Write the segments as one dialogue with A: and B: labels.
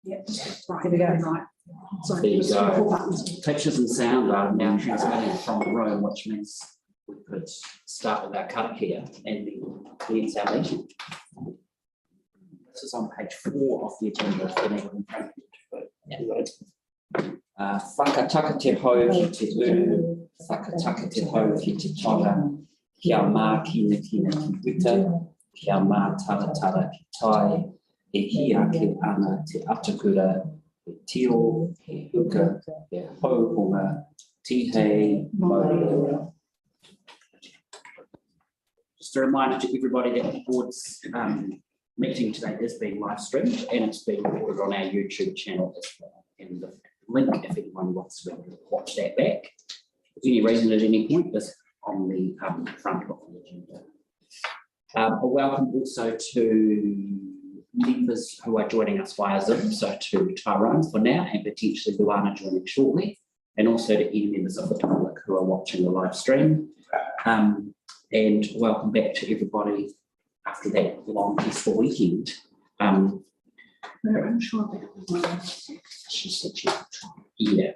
A: Yeah, right.
B: Here we go.
A: Right. So
C: There you go.
A: 4 buttons.
C: Pictures and sound are now transmitting from the room, which means we could start with our karakia and then cleanse our meeting. This is on page 4 of the agenda. If anyone in front of you. Whakataka te hau ki te uru, whakataka te hau ki te tonga, kia mā kina kina ki wita, kia mā tara tara ki tai, e hia ke ana te atakura, he tio, he huka, he hauhunga, tihei, maurua. Just a reminder to everybody that the board's meeting today is being live streamed and it's being recorded on our YouTube channel as well. And the link, if anyone wants to be able to watch that back, for any reason at any point, is on the front of the agenda. A welcome also to members who are joining us via Zoom, so to Tyrone for now and potentially Luana joining shortly, and also to any members of the public who are watching the live stream. And welcome back to everybody after that long peaceful weekend.
A: I'm sure that
C: She said she would try. Yeah.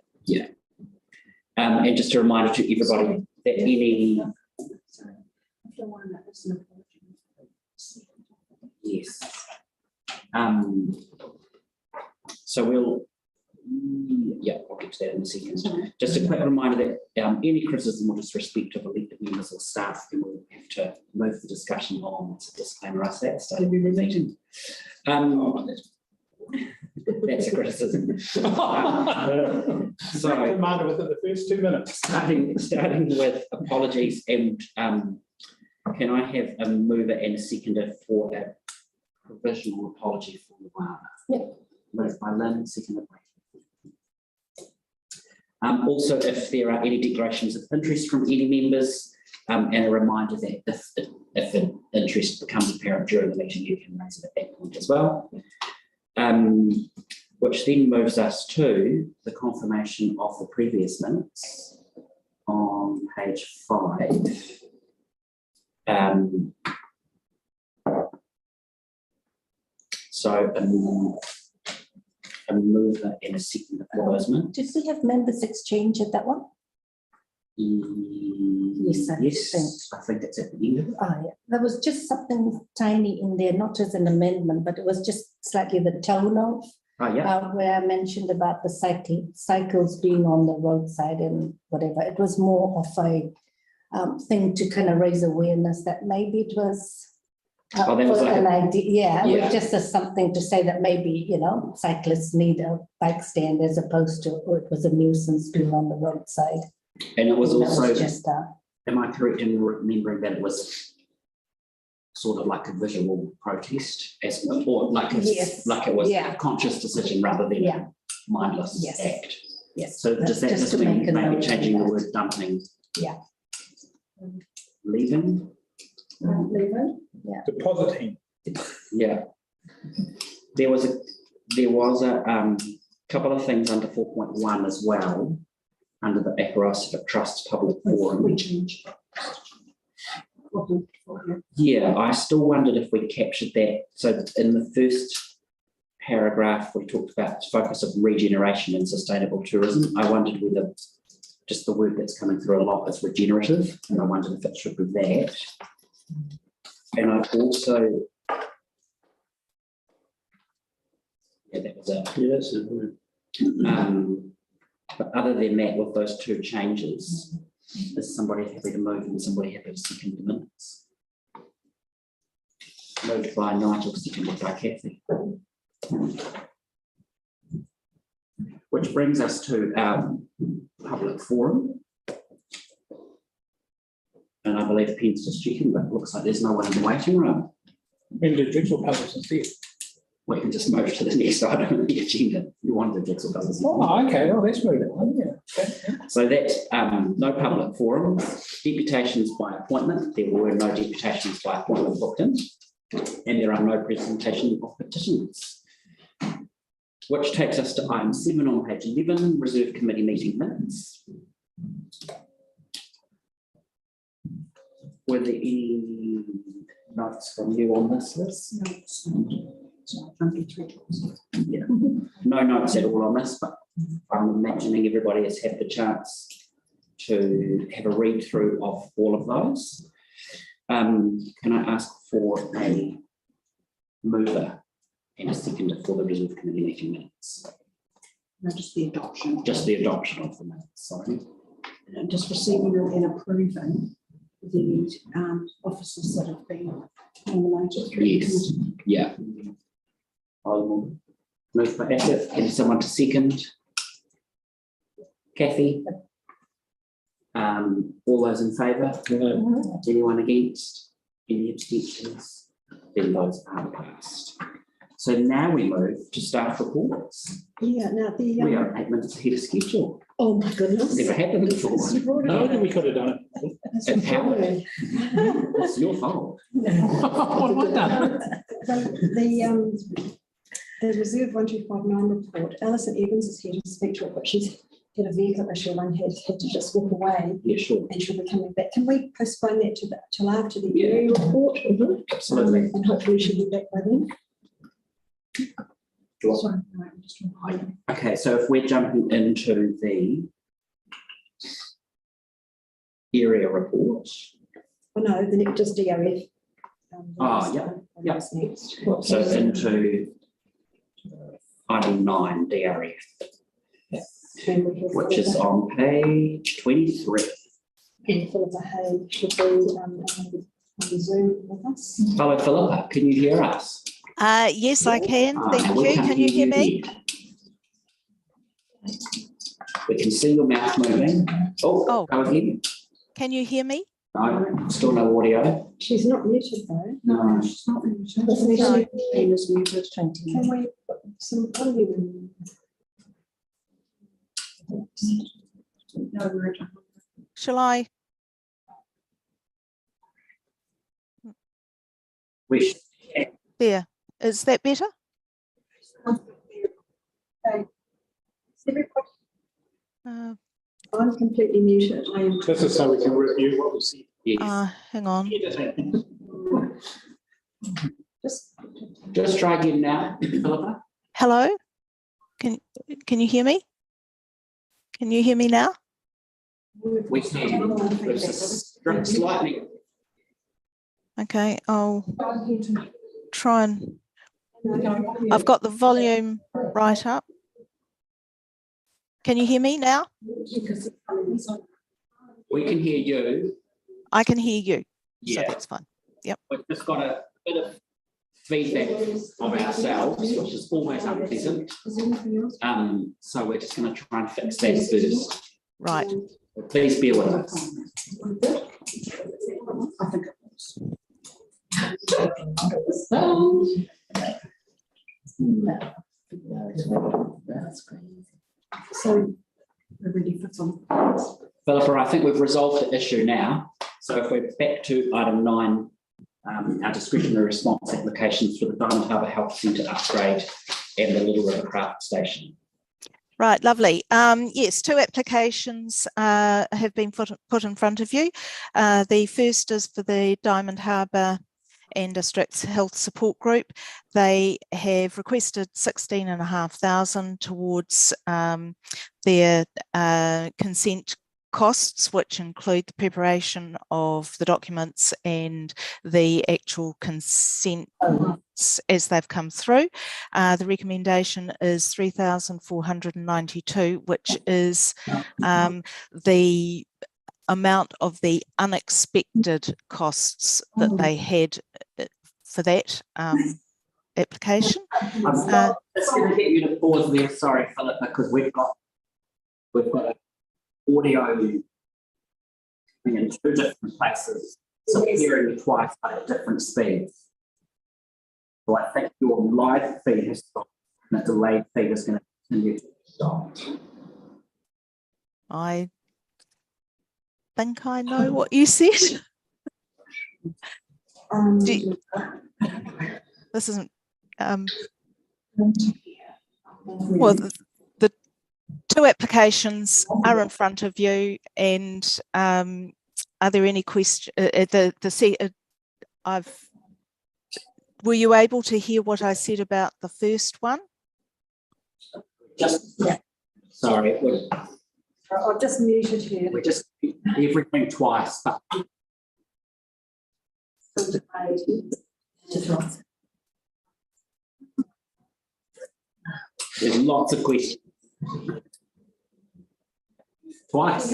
C: And just a reminder to everybody that any yes. So we'll I'll get to that in a second. Just a quick reminder that any criticism or disrespect of elected members or staff, then we'll have to move the discussion on to disclaimer us at start of every meeting. That's a criticism. So
D: Commander within the first 2 minutes.
C: starting with apologies, and can I have a mover and a seconder for a provisional apology for Luana?
B: Yep.
C: Moved by Lynn, seconded by. Also, if there are any declarations of interest from any members, and a reminder that if an interest becomes apparent during the meeting, you can raise it at that point as well. Which then moves us to the confirmation of the previous minutes on page 5. So a mover and a second for those minutes.
B: Did we have members exchange at that one?
C: Yes, I think that's at the end of it.
B: Oh, yeah. There was just something tiny in there, not as an amendment, but it was just slightly the tone of where I mentioned about the cycles being on the roadside and whatever. It was more of a thing to kind of raise awareness that maybe it was an idea. It was just as something to say that maybe, cyclists need a bike stand as opposed to, it was a nuisance being on the roadside.
C: And it was also,
B: just
C: am I correct in remembering that it was sort of like a visual protest, or like it was a conscious decision rather than a mindless act?
B: Yes.
C: So does that just mean maybe changing the word dumping?
B: Yeah.
C: Leaving?
A: leaving.
B: Yeah.
D: Depositing.
C: Yeah. There was a couple of things under 4.1 as well, under the Apparatus Trust Public Forum. Yeah, I still wondered if we captured that. So in the first paragraph, we talked about focus of regeneration and sustainable tourism. I wondered whether just the word that's coming through a lot is regenerative, and I wondered if it should be that. And I also, that was a
D: Yes, it would.
C: but other than that, with those two changes, is somebody happy to move and somebody happy to second the minutes? Moved by Nigel, seconded by Kathy. Which brings us to our public forum. And I believe Penn's just checking, but it looks like there's no one in the waiting room.
D: And the jigsaw puzzles instead.
C: We can just move to the next item on the agenda. You want the jigsaw puzzles?
D: Oh, okay. Well, let's move it on. Yeah. Okay.
C: So that's no public forums, deputations by appointment. There were no deputations by appointment booked in, and there are no presentation of petitions. Which takes us to item 7 on page 11, reserve committee meeting minutes. Were there any notes from you on this list?
A: So I'm trying to get through.
C: Yeah. No notes at all on this, but I'm imagining everybody has had the chance to have a read through of all of those. Can I ask for a mover and a seconder for the Reserve Committee meeting minutes?
A: No, just the adoption.
C: Just the adoption of the minutes, sorry.
A: And just receiving and approving the officers that have been nominated.
C: Yes, yeah. I'll move by Asif. Can someone to second? Kathy? All those in favour? Anyone against? Any abstentions? Then those are passed. So now we move to staff reports.
A: Yeah, now the.
C: We are 8 minutes ahead of schedule.
A: Oh, my goodness.
C: Never happened before.
D: No, then we could have done it.
C: It's Howard. It's your fault.
D: What have I done?
A: The Reserve 1259 report, Alison Evans is here to speak to it, but she's had a vehicle issue and had to just walk away.
C: Yeah, sure.
A: And she'll be coming back. Can we postpone that till after the
C: Yeah.
A: area report?
C: Absolutely.
A: And hopefully she'll be back by then.
C: Sure.
A: Sorry, no, I'm just trying to-
C: Okay, so if we're jumping into the area report,
A: Oh, no, then it just DRF.
C: yeah.
A: That's next.
C: so into item 9, DRF,
A: And we have
C: which is on page 23.
A: And Philippa Hay should be on the Zoom with us.
C: Hello, Philippa, can you hear us?
E: Yes, I can. Thank
C: We
E: you.
C: can't
E: Can you hear me?
C: here. We can see your mouth moving.
E: Oh.
C: Go again.
E: Can you hear me?
C: No, still no audio.
A: She's not muted though.
C: No.
A: She's not muted.
E: No.
A: She is muted. Can we put some volume in? No, we're at-
E: Shall I?
C: We should.
E: There. Is that better? Uh,
A: I'm completely muted. I am.
D: This is so we can review what we see.
C: Yes.
E: hang on.
C: Just try again now, Philippa.
E: Hello? Can you hear me? Can you hear me now?
C: We can. It's slightly.
E: Okay, I'll try and I've got the volume right up. Can you hear me now?
C: We can hear you.
E: I can hear you. So
C: Yeah.
E: that's fine.
C: We've just got a bit of feedback of ourselves, which is always unpleasant. So we're just going to try and fix that first.
E: Right.
C: Please bear with us.
A: I think it was. So we're ready for some.
C: Philippa, I think we've resolved the issue now. So if we're back to item 9, our discretionary response applications for the Diamond Harbour Health Centre upgrade and the Little River Craft Station.
E: Right, lovely. Yes, 2 applications have been put in front of you. The first is for the Diamond Harbour and Districts Health Support Group. They have requested $16,500 towards their consent costs, which include the preparation of the documents and the actual consents as they've come through. The recommendation is $3,492, which is the amount of the unexpected costs that they had for that application.
C: I'm just going to get you to pause there, sorry, Philippa, because we've got audio in 2 different places, so we're hearing you twice but at different speeds. So I think your live feed has stopped, and the delayed feed is going to continue to stop.
E: I think I know what you said. This isn't well, the 2 applications are in front of you, and are there any questions? were you able to hear what I said about the first one?
C: Just, sorry,
A: I'll just mute it here.
C: we're just everything twice, but there's lots of questions. Twice.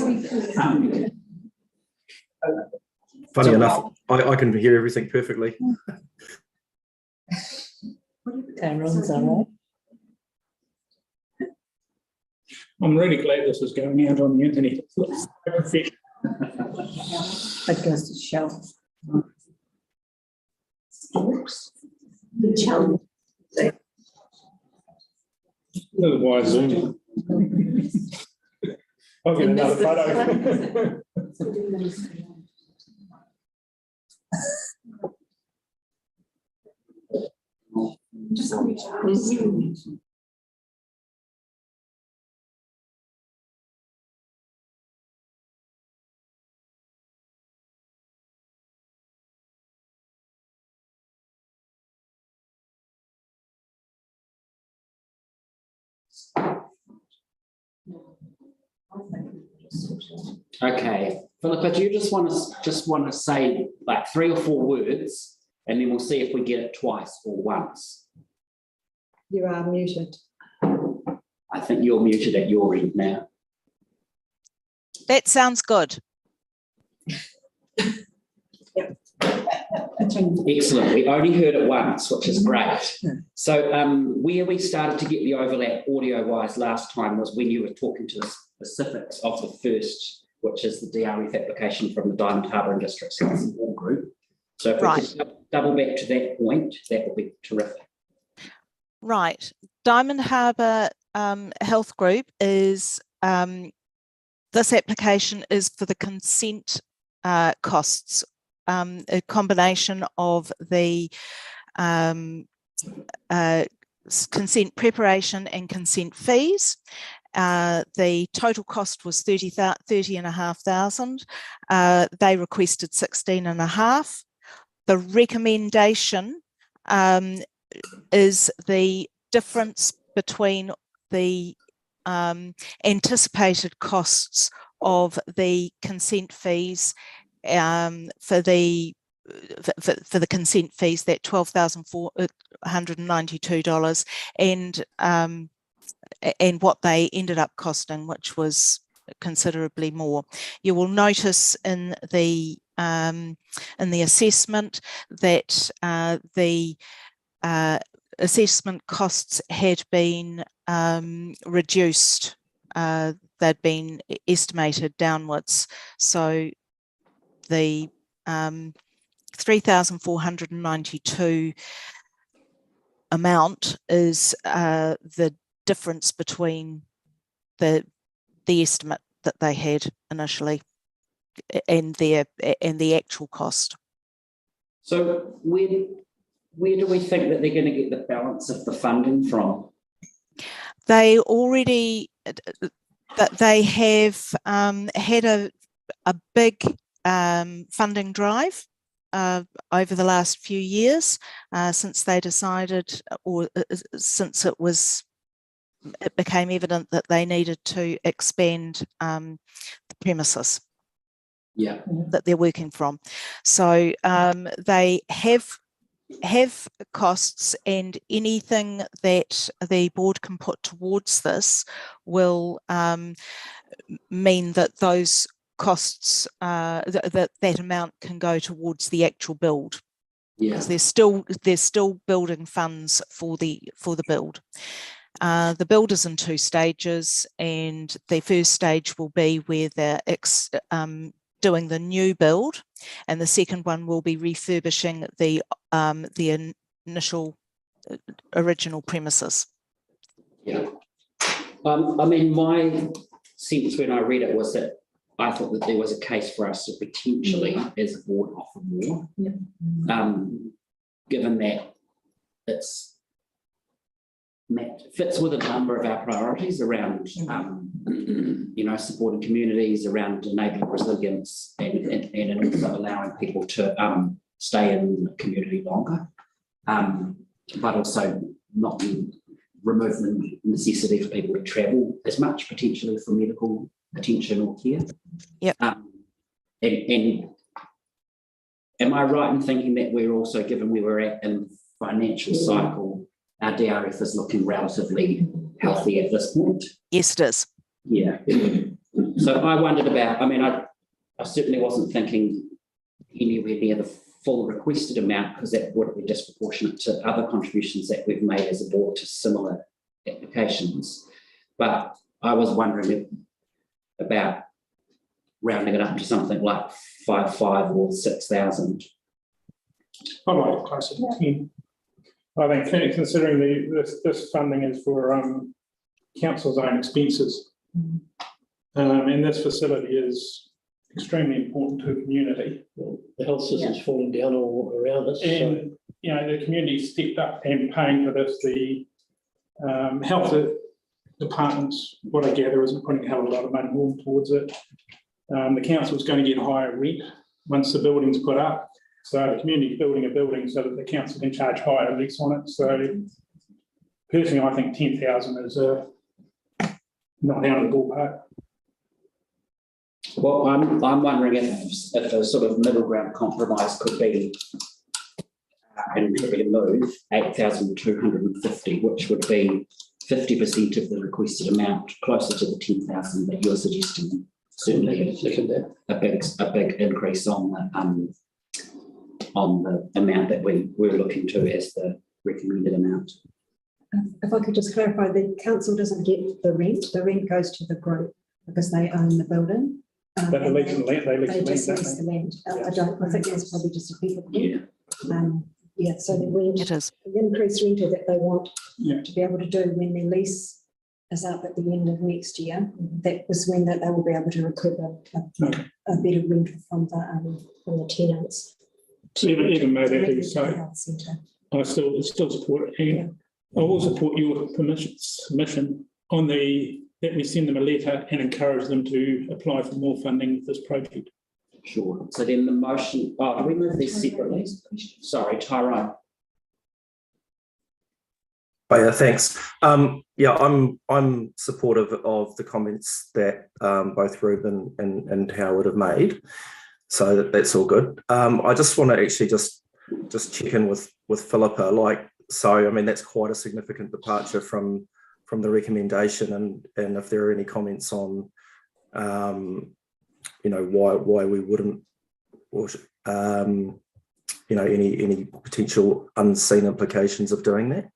F: Funny enough, I can hear everything perfectly.
B: Cameron's all right.
D: I'm really glad this is going out on the internet. It looks so professional.
B: That goes to show.
D: Otherwise, Zoom. I'll get another photo.
C: Okay, Philippa, do you just want to say like 3 or 4 words, and then we'll see if we get it twice or once.
A: You are muted.
C: I think you're muted at your end now.
E: That sounds good.
C: Excellent. We only heard it once, which is great. So where we started to get the overlap audio-wise last time was when you were talking to the specifics of the first, which is the DRF application from the Diamond Harbour and District Health Support Group. So if we could double back to that point, that would be terrific.
E: Right. Diamond Harbour Health Group is, this application is for the consent costs, a combination of the consent preparation and consent fees. The total cost was $30,500. They requested $16,500. The recommendation is the difference between the anticipated costs of the consent fees for the consent fees, that $12,492, and what they ended up costing, which was considerably more. You will notice in the assessment that the assessment costs had been reduced. They'd been estimated downwards. So the 3,492 amount is the difference between the estimate that they had initially and the actual cost.
C: So where do we think that they're going to get the balance of the funding from?
E: They already they have had a big funding drive over the last few years since they decided, or since it became evident that they needed to expand the premises that they're working from. So they have costs, and anything that the board can put towards this will mean that those costs, that amount can go towards the actual build. Because there's still building funds for the build. The build is in 2 stages, and the first stage will be where they're doing the new build, and the second one will be refurbishing the initial original premises.
C: Yeah. I mean, my sense when I read it was that I thought that there was a case for us to potentially, as a board, offer more, given that it fits with a number of our priorities around, supporting communities, around enabling resilience, and also allowing people to stay in the community longer. but also not remove the necessity for people to travel as much, potentially for medical attention or care.
E: Yep.
C: And am I right in thinking that we're also, given where we're at in the financial cycle, our DRF is looking relatively healthy at this point?
E: Yes, it is.
C: Yeah. So I wondered about, I mean, I certainly wasn't thinking anywhere near the full requested amount, because that would be disproportionate to other contributions that we've made as a board to similar applications. But I was wondering about rounding it up to something like 5,500 or 6,000.
D: I'd like it closer to 10. I think considering this funding is for council's own expenses, and this facility is extremely important to the community.
G: Well, the health system's falling down all around us.
D: And, you know, the community stepped up and paying for this. The health departments, what I gather, isn't putting a hell of a lot of money more towards it. The council's going to get higher rent once the building's put up. So the community's building a building so that the council can charge higher lease on it. So personally, I think 10,000 is not out of the ballpark.
C: Well, I'm wondering if a sort of middle ground compromise could be, and could be a move, 8,250, which would be 50% of the requested amount, closer to the 10,000 that you're suggesting. Certainly a big increase on the amount that we're looking to as the recommended amount.
A: If I could just clarify, the council doesn't get the rent goes to the group because they own the building.
D: But they lease the land,
A: They just lease the land. I think that's probably just a people.
C: Yeah.
A: So the rent,
E: It is.
A: the increased rental that they want to be able to do when their lease is up at the end of next year, that was when that they will be able to recoup a better rental from the tenants.
D: Even though they do
A: the
D: so,
A: health centre.
D: I still support it. And I will support your submission on that we send them a letter and encourage them to apply for more funding for this project.
C: Sure. So then the motion, do we move these separately? Sorry, Tyrone.
F: Oh, yeah, thanks. I'm supportive of the comments that both Ruben and Howard have made. So that's all good. I just want to actually just check in with Philippa. I mean, that's quite a significant departure from the recommendation, and if there are any comments on, why we wouldn't, or any potential unseen implications of doing that.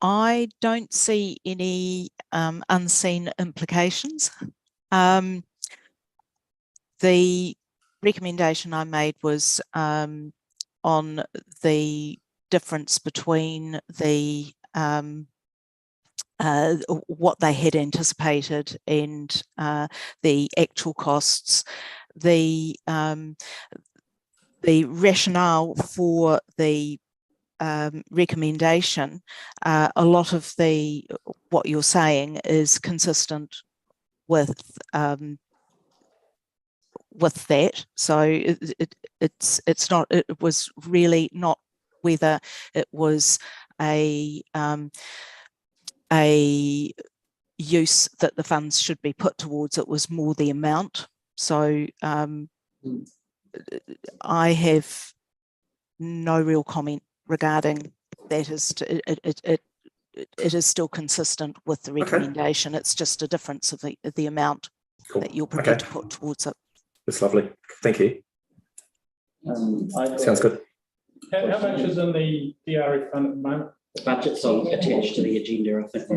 E: I don't see any unseen implications. The recommendation I made was on the difference between the what they had anticipated and the actual costs. The rationale for the recommendation, a lot of what you're saying is consistent with that. So it's not. It was really not whether it was a use that the funds should be put towards. It was more the amount. So I have no real comment regarding that. It is still consistent with the recommendation. It's just a difference of the amount that you're prepared to put towards it.
F: That's lovely. Thank you. Sounds good.
D: How much is in the DRF fund at the moment?
C: The budget's attached to the agenda, I think.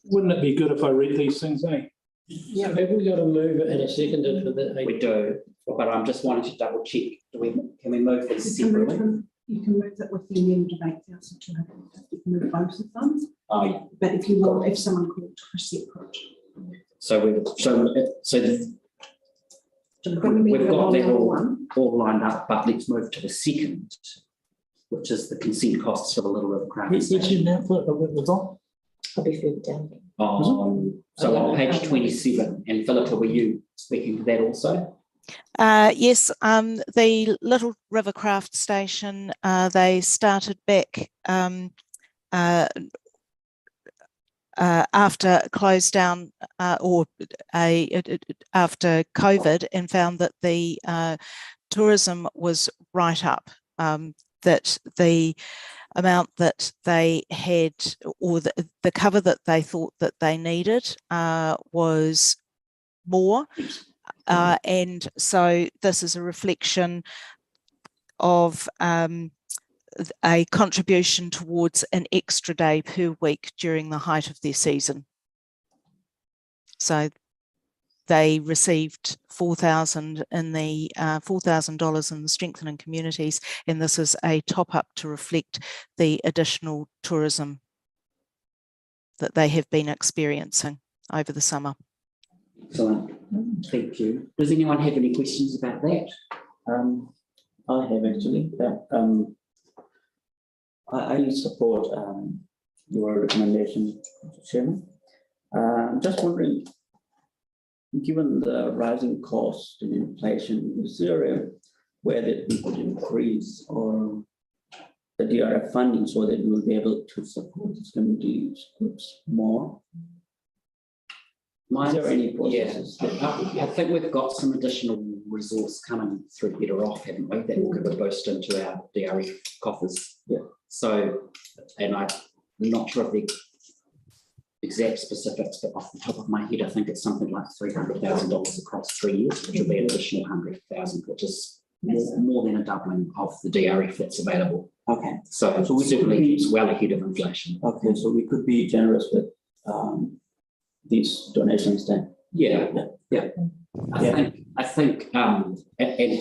D: Wouldn't it be good if I read these things, eh?
G: Yeah, have we got to move it and a seconded for that?
C: We do, but I'm just wanting to double check. Can we move these separately?
H: You can move that with the amendment of 8,250. You can move both of them.
C: Oh, yeah.
H: But if you want, if someone called for separate.
C: So we've got that all lined up, but let's move to the second, which is the consent costs for the Little River Crown.
G: Which you now put with on? I'll be further down.
C: So on page 27, and Philippa, were you speaking to that also?
E: Yes, the Little River Craft Station, they started back after closed down after COVID, and found that the tourism was right up, that the amount that they had, or the cover that they thought that they needed was more. And so this is a reflection of a contribution towards an extra day per week during the height of their season. So they received $4,000 in the $4,000 in the strengthening communities, and this is a top up to reflect the additional tourism that they have been experiencing over the summer.
C: Excellent, thank you. Does anyone have any questions about that?
I: I have actually. I support your recommendation, Mr. Chairman. Just wondering, given the rising cost and inflation, is there a way that we could increase or the DRF funding so that we will be able to support these community groups more? Is there any processes?
C: I think we've got some additional resource coming through Better Off, haven't we? That will give a boost into our DRF coffers.
I: Yeah.
C: So, and I'm not sure of the exact specifics, but off the top of my head, I think it's something like $300,000 across 3 years, which will be an additional 100,000, which is more than a doubling of the DRF that's available.
I: Okay.
C: So we certainly it's well ahead of inflation.
I: Okay, so we could be generous with these donations then.
C: Yeah. I think, and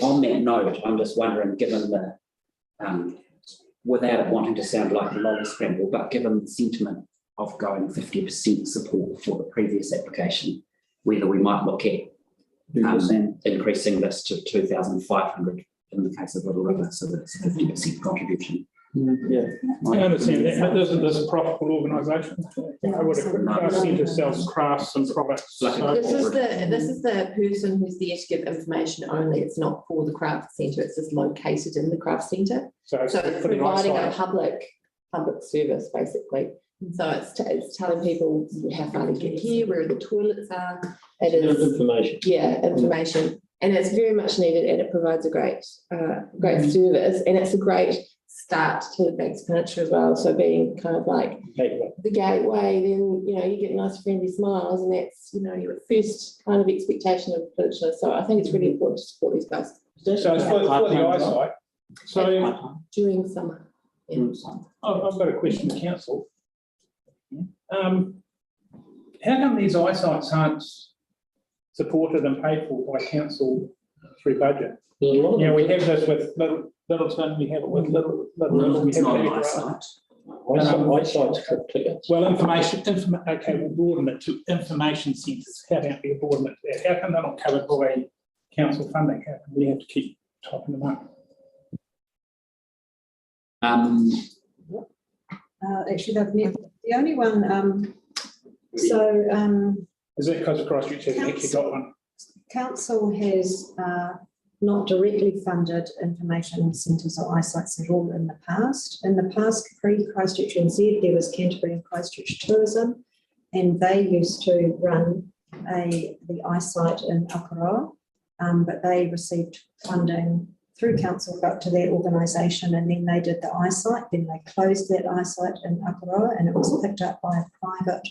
C: on that note, I'm just wondering, given the, without wanting to sound like a lolly scramble, but given the sentiment of going 50% support for the previous application, whether we might look at increasing this to 2,500 in the case of Little River, so that it's a 50% contribution.
I: Yeah,
D: I understand that, but there's a profitable organisation. I would have craft centre sells crafts and products.
J: This is the person who's there to give information only. It's not for the craft centre. It's just located in the craft centre. So it's providing a public service basically. So it's telling people how far to get here, where the toilets are. It is
G: information.
J: Yeah, information, and it's very much needed, and it provides a great service, and it's a great start to the Banks Peninsula as well. So being kind of like the gateway, then you get nice friendly smiles, and that's your first kind of expectation of Peninsula. So I think it's really important to support these guys.
D: So it's for the eyesight. So
J: during summer.
D: I've got a question to council. How come these eyesights aren't supported and paid for by council through budget? We have this with Littleton, we have it with Little
C: it's not an eyesight.
D: Well, okay, we'll broaden it to information centres. How about we broaden it to that? How come they're not covered by council funding? How come we have to keep topping them up?
A: Actually, they've met the only one.
D: Is it because Christchurch has actually got one?
A: Council has not directly funded information centres or eyesights at all in the past. In the past, pre-Christchurch NZ, there was Canterbury and Christchurch Tourism, and they used to run the eyesight in Aotearoa, but they received funding through council, got to their organisation, and then they did the eyesight. Then they closed that eyesight in Aotearoa, and it was picked up by a private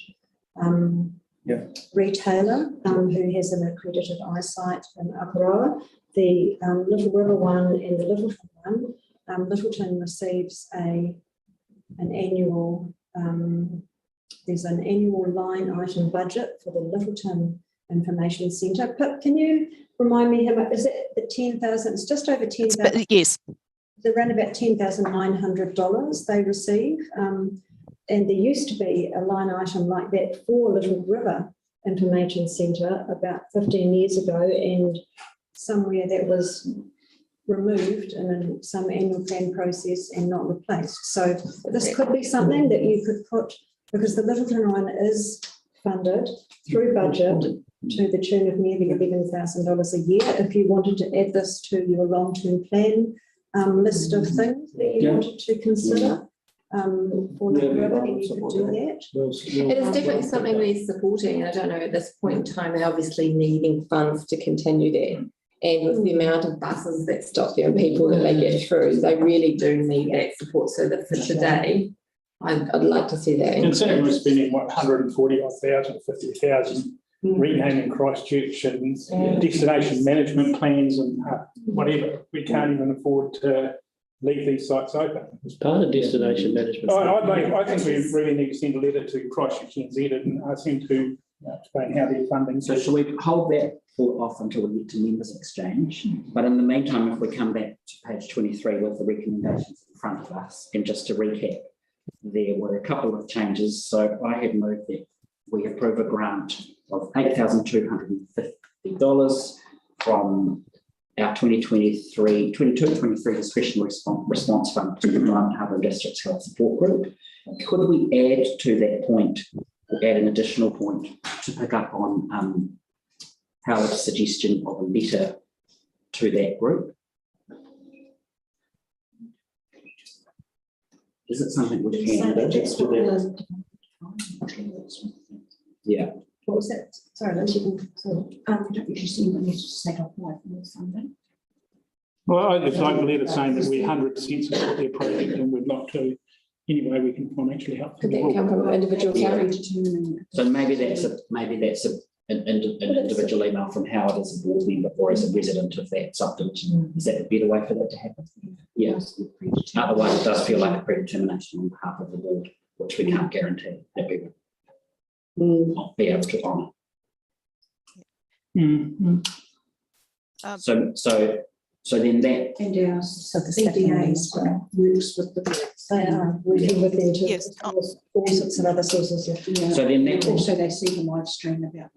A: retailer who has an accredited eyesight in Aotearoa. The Little River one and the Littleton one, Littleton receives an annual, there's an annual line item budget for the Littleton Information Centre. Pip, can you remind me how much, is it the 10,000? It's just over 10,000.
E: Yes.
A: It's around about $10,900 they receive. And there used to be a line item like that for Little River Information Centre about 15 years ago, and somewhere that was removed in some annual plan process and not replaced. So this could be something that you could put, because the Littleton one is funded through budget to the tune of nearly $11,000 a year. If you wanted to add this to your long-term plan list of things that you wanted to consider for the river, then you could do that.
J: It is definitely something we're supporting. I don't know, at this point in time, they're obviously needing funds to continue there. And with the amount of buses that stop there and people that they get through, they really do need that support. So that for today, I'd like to see that.
D: Considering we're spending, what, 140,000, 50,000 renaming Christchurch and destination management plans and whatever, we can't even afford to leave these sites open.
G: It's part of destination management.
D: I think we really need to send a letter to Christchurch NZ and ask them to explain how they're funding.
C: So shall we hold that thought off until we get to members exchange? But in the meantime, if we come back to page 23 with the recommendations in front of us, and just to recap, there were a couple of changes. So I had moved that we approve a grant of $8,250 from our 22-23 discretionary response fund to the Diamond Harbour District's Health Support Group. Could we add to that point, add an additional point to pick up on Howard's suggestion of a letter to that group? Is it something we can do? Yeah.
H: What was that? Sorry, Liz, you can, don't usually see when you set off life from this Sunday.
D: Well, I'd like a letter saying that we're 100% support their project and we'd like to, any way we can financially help.
J: Could that come from an individual carry?
C: So maybe that's an individual email from Howard as a board member or as a resident of that subdivision. Is that a better way for that to happen? Yes. Otherwise, it does feel like a predetermination on behalf of the board, which we can't guarantee that we will not be able to honour. So then that.
H: And our CDAs works with the grants.
A: They are working with them to all sorts of other sources of.
C: So then that
H: also they see the live stream about.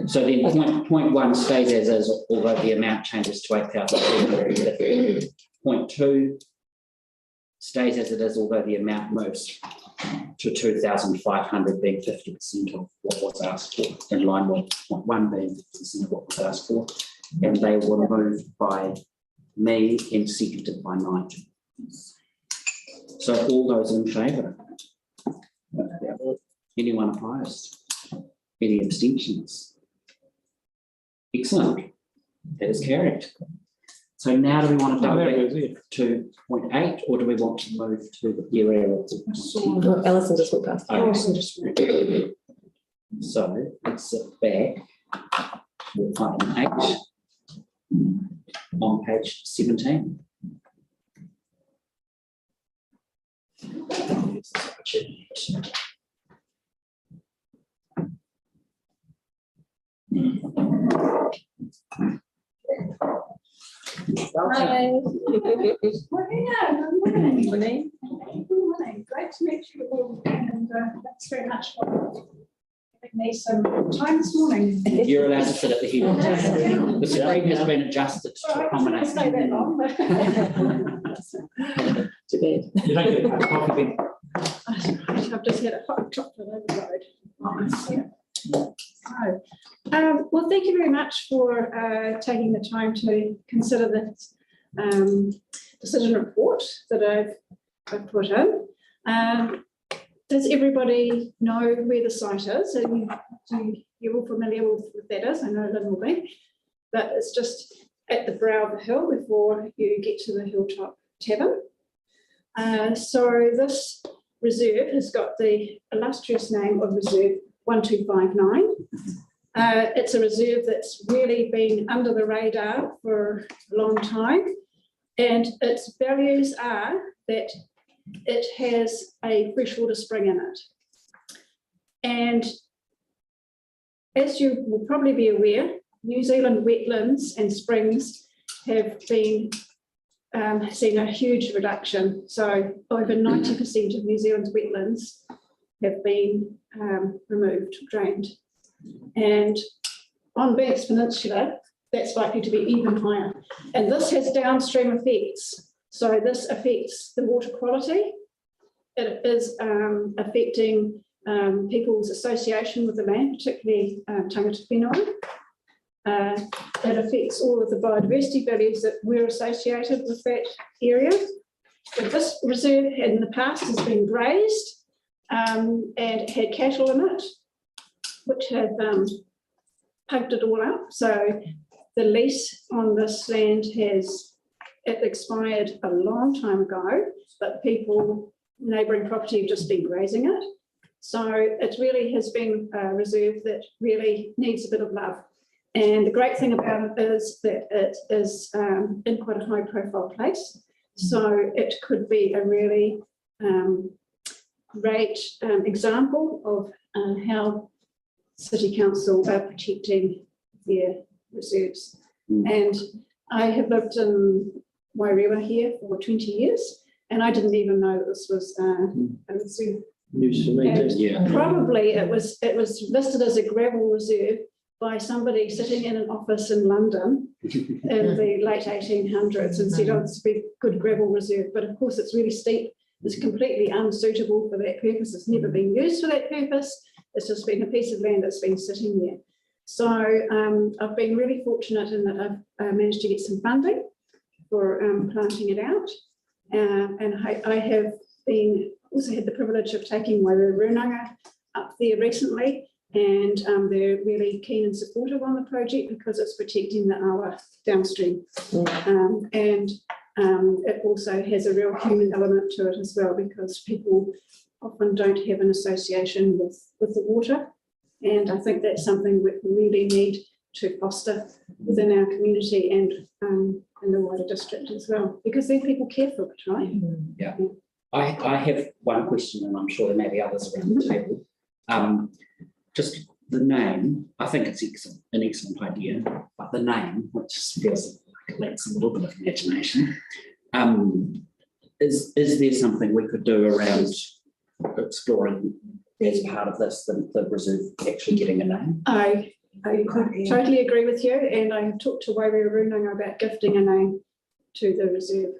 C: So then point one stays as is, although the amount changes to 8,250. Point two stays as it is, although the amount moves to 2,500, being 50% of what was asked for, in line with point one being 50% of what was asked for. And they were moved by me and seconded by Nigel. So all those in favour? Anyone opposed? Any abstentions? Excellent. That is carried. So now do we want to go back to point 8, or do we want to move to the area?
J: Alison just walked past.
C: Okay. So let's sit back with item 8 on page 17.
H: Hi. Morning. Great to meet you all, and thanks very much for giving me some time this morning.
C: You're allowed to sit at the head. The screen has been adjusted to accommodate.
H: Stay that long, but
C: Too bad. You don't get a coffee bin.
H: I've just had a hot chocolate overload. Well, thank you very much for taking the time to consider this decision report that I've put in. Does everybody know where the site is? You're all familiar with what that is. I know Lynn will be, but it's just at the brow of the hill before you get to the Hilltop Tavern. So this reserve has got the illustrious name of Reserve 1259. It's a reserve that's really been under the radar for a long time, and its values are that it has a freshwater spring in it. And as you will probably be aware, New Zealand wetlands and springs have been seen a huge reduction. So over 90% of New Zealand's wetlands have been removed, drained. And on Banks Peninsula, that's likely to be even higher. And this has downstream effects. So this affects the water quality. It is affecting people's association with the land, particularly tangata whenua. It affects all of the biodiversity values that were associated with that area. But this reserve in the past has been grazed and had cattle in it, which have pugged it all up. So the lease on this land it expired a long time ago, but people, neighbouring property have just been grazing it. So it really has been a reserve that really needs a bit of love. And the great thing about it is that it is in quite a high profile place. So it could be a really great example of how City Council are protecting their reserves. And I have lived in Wairewa here for 20 years, and I didn't even know that this was a reserve.
G: News to me too.
C: Yeah.
H: Probably it was listed as a gravel reserve by somebody sitting in an office in London in the late 1800s and said, oh, it's a big, good gravel reserve. But of course, it's really steep. It's completely unsuitable for that purpose. It's never been used for that purpose. It's just been a piece of land that's been sitting there. So I've been really fortunate in that I've managed to get some funding for planting it out. And I have also had the privilege of taking Rākaihautū up there recently. And they're really keen and supportive on the project because it's protecting the awa downstream. And it also has a real human element to it as well, because people often don't have an association with the water. And I think that's something we really need to foster within our community and in the wider district as well, because then people care for it, right?
C: Yeah. I have one question, and I'm sure there may be others around the table. Just the name, I think it's an excellent idea, but the name, which feels like it lacks a little bit of imagination, is there something we could do around exploring as part of this, the reserve actually getting a name?
H: I totally agree with you, and I have talked to Rākaihautū about gifting a name to the reserve,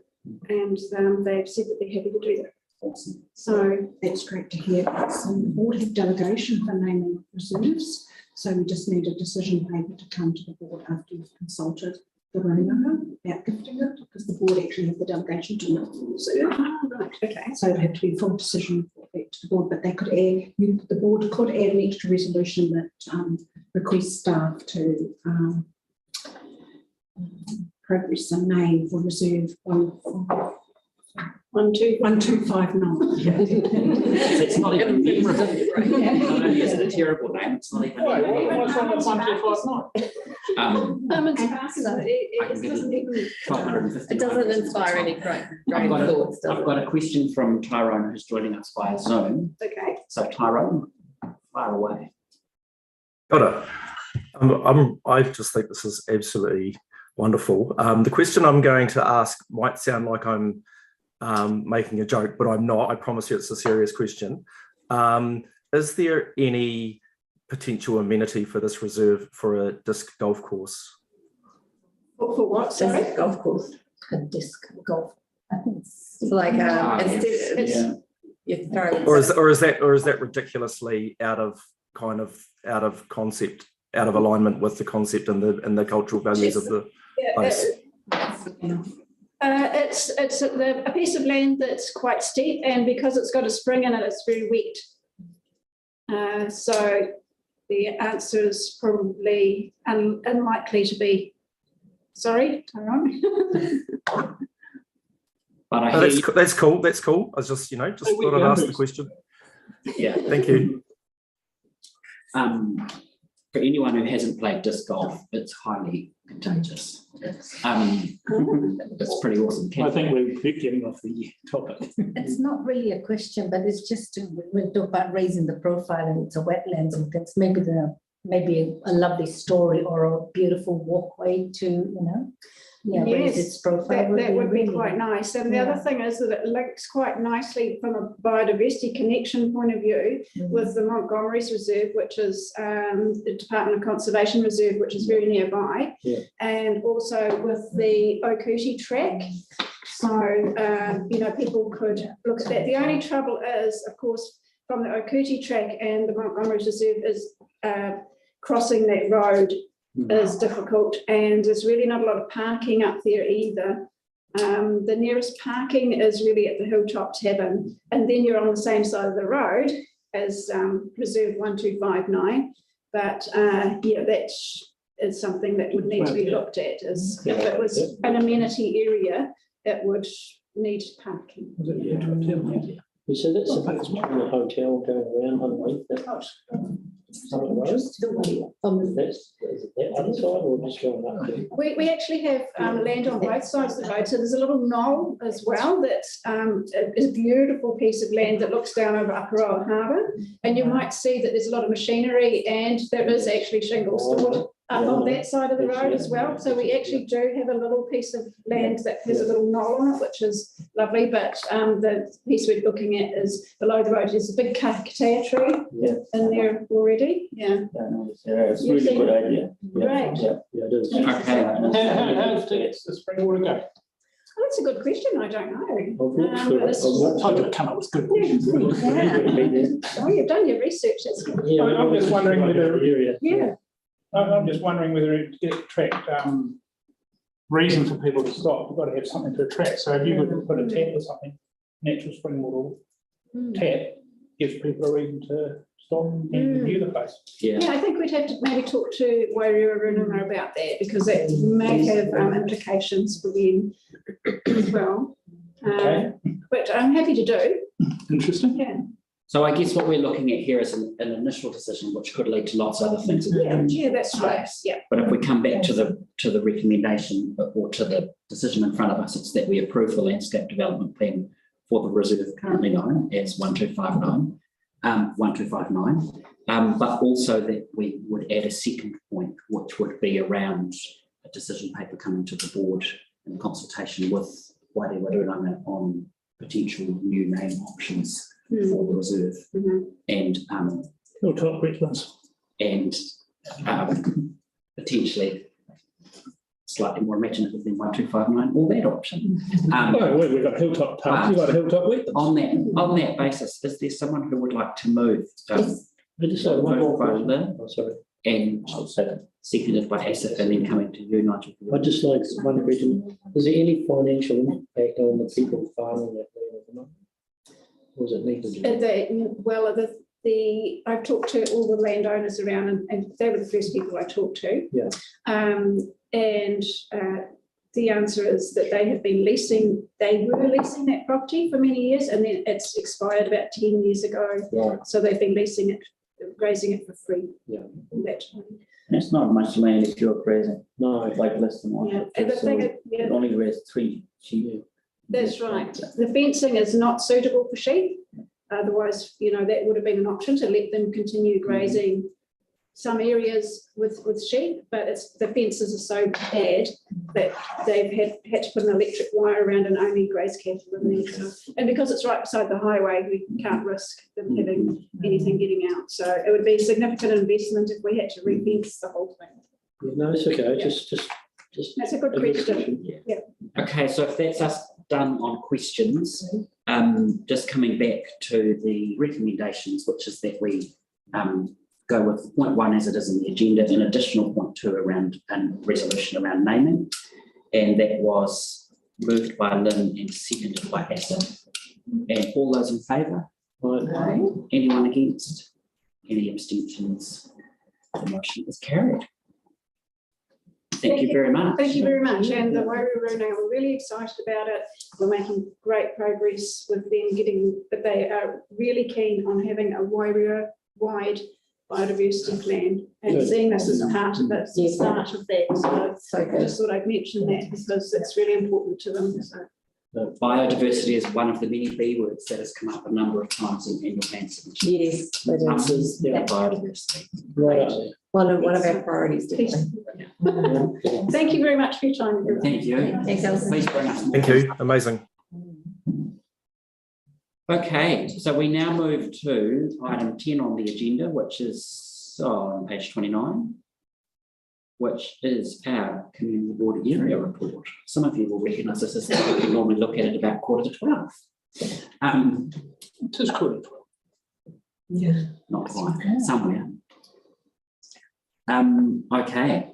H: and they've said that they're happy to do that.
C: Awesome.
A: So that's great to hear. Some the board have delegation for naming reserves, so we just need a decision paper to come to the board after you've consulted the Rākaihautū about gifting it, because the board actually have the delegation to it. So,
H: Right, okay.
A: so it would have to be a full decision to the board, but they could add, the board could add an extra resolution that requests staff to progress a name for reserve 1259.
C: Yeah. It's not even memorable. Not only is it a terrible name, it's not even
D: What's wrong with 1259?
J: It doesn't inspire any great thoughts, does
C: I've got a question from Tyrone, who's joining us via Zoom.
H: Okay.
C: So Tyrone, far away.
F: Got it. I just think this is absolutely wonderful. The question I'm going to ask might sound like I'm making a joke, but I'm not. I promise you it's a serious question. Is there any potential amenity for this reserve for a disc golf course?
H: For what, sorry?
J: Disc golf course.
B: A disc golf. I think it's
J: Like
F: Or is that ridiculously out of concept, out of alignment with the concept and the cultural values of the place?
H: It's a piece of land that's quite steep, and because it's got a spring in it, it's very wet. So the answer is probably unlikely to be. Sorry, Tyrone.
C: But
F: That's cool. That's cool. I was just thought I'd ask the question.
C: Yeah.
F: Thank you.
C: For anyone who hasn't played disc golf, it's highly contagious. It's pretty awesome.
D: I think we're getting off the topic.
B: It's not really a question, but it's just we talk about raising the profile, and it's a wetlands and things. Maybe a lovely story or a beautiful walkway to raise its profile.
H: That would be quite nice. And the other thing is that it links quite nicely from a biodiversity connection point of view with the Montgomery's Reserve, which is the Department of Conservation Reserve, which is very nearby, and also with the Okuti track. So, people could look at that. The only trouble is, of course, from the Okuti track and the Montgomery Reserve is crossing that road is difficult, and there's really not a lot of parking up there either. The nearest parking is really at the Hilltop Tavern, and then you're on the same side of the road as Reserve 1259. But yeah, that is something that would need to be looked at. Is if it was an amenity area, it would need parking.
G: You said that's the hotel going around underneath that. On the road? That's that other side or just going up there?
H: We actually have land on both sides of the road. So there's a little knoll as well that is a beautiful piece of land that looks down over Akaroa Harbour. And you might see that there's a lot of machinery and there is actually shingles stored up on that side of the road as well. So we actually do have a little piece of land that has a little knoll on it, which is lovely. But the piece we're looking at is below the road. There's a big kakatea tree in there already. Yeah.
I: It's a really good idea.
H: Right.
I: Yeah, it is.
C: Okay.
D: How's the spring water go?
H: Oh, that's a good question. I don't know.
D: I could come up with good questions.
H: Oh, you've done your research. That's good.
G: Yeah,
D: I'm just wondering whether.
H: Yeah.
D: I'm just wondering whether it attract reason for people to stop. We've got to have something to attract. So if you could put a tap or something, natural spring water tap, gives people a reason to stop and view the place.
H: Yeah, I think we'd have to maybe talk to Wairua about that, because that may have implications for them as well.
D: Okay.
H: But I'm happy to do.
D: Interesting.
H: Yeah.
C: So I guess what we're looking at here is an initial decision, which could lead to lots of other things.
H: Yeah, that's right. Yeah.
C: But if we come back to the recommendation or to the decision in front of us, it's that we approve the landscape development plan for the reserve currently known as 1259, but also that we would add a second point, which would be around a decision paper coming to the board in consultation with Wairua on potential new name options for the reserve, and
D: Hilltop wetlands,
C: and potentially slightly more imaginative than 1259 or that option.
D: We've got Hilltop Park, you've got Hilltop wetlands. On that basis, is there someone who would like to move?
G: I just say one more question. Oh, sorry.
C: And seconded by Asif, and then coming to you, Nigel.
G: I'd just like one question. Is there any financial impact on the people farming that land at the moment? Or does it need to do?
H: I've talked to all the landowners around, and they were the first people I talked to.
G: Yeah.
H: And the answer is that they were leasing that property for many years, and then it's expired about 10 years ago.
G: Right.
H: So they've been leasing it, grazing it for free.
G: Yeah.
H: All that time.
I: It's not much land if you're grazing.
G: No.
I: Like less than 1 hectare.
H: And the
I: So
H: thing,
I: it only raised 3 sheep.
H: that's right. The fencing is not suitable for sheep. Otherwise, that would have been an option to let them continue grazing some areas with sheep, but the fences are so bad that they've had to put an electric wire around and only graze cattle in there. So, and because it's right beside the highway, we can't risk them having anything getting out. So it would be a significant investment if we had to re-fence the whole thing.
G: Yeah, no, it's okay.
H: Yeah.
G: Just
H: That's a good question. Yeah.
C: Okay, so if that's us done on questions, just coming back to the recommendations, which is that we go with point 1 as it is in the agenda, an additional point 2 around resolution around naming, and that was moved by Lynn and seconded by Asif. And all those in favour?
G: Aye.
C: Anyone against? Any abstentions? The motion is carried. Thank you very much.
H: Thank you very much. And the Wairua now, we're really excited about it. We're making great progress with them but they are really keen on having a Wairua-wide biodiversity plan and seeing this as part of it, the start of that. So I just thought I'd mention that because it's really important to them. So.
C: Biodiversity is one of the many B words that has come up a number of times in your plan submission.
J: Yes, it is.
C: Biodiversity.
G: Right.
J: One of our priorities, definitely.
H: Thank you very much for your time, everyone.
C: Thank you.
J: Thanks, Alison.
C: Please bring us more.
F: Thank you. Amazing.
C: Okay, so we now move to item 10 on the agenda, which is on page 29, which is our community board area report. Some of you will recognise this as we normally look at it about 11:45.
D: It is 12:12.
A: Yeah.
C: Not quite, somewhere. Okay.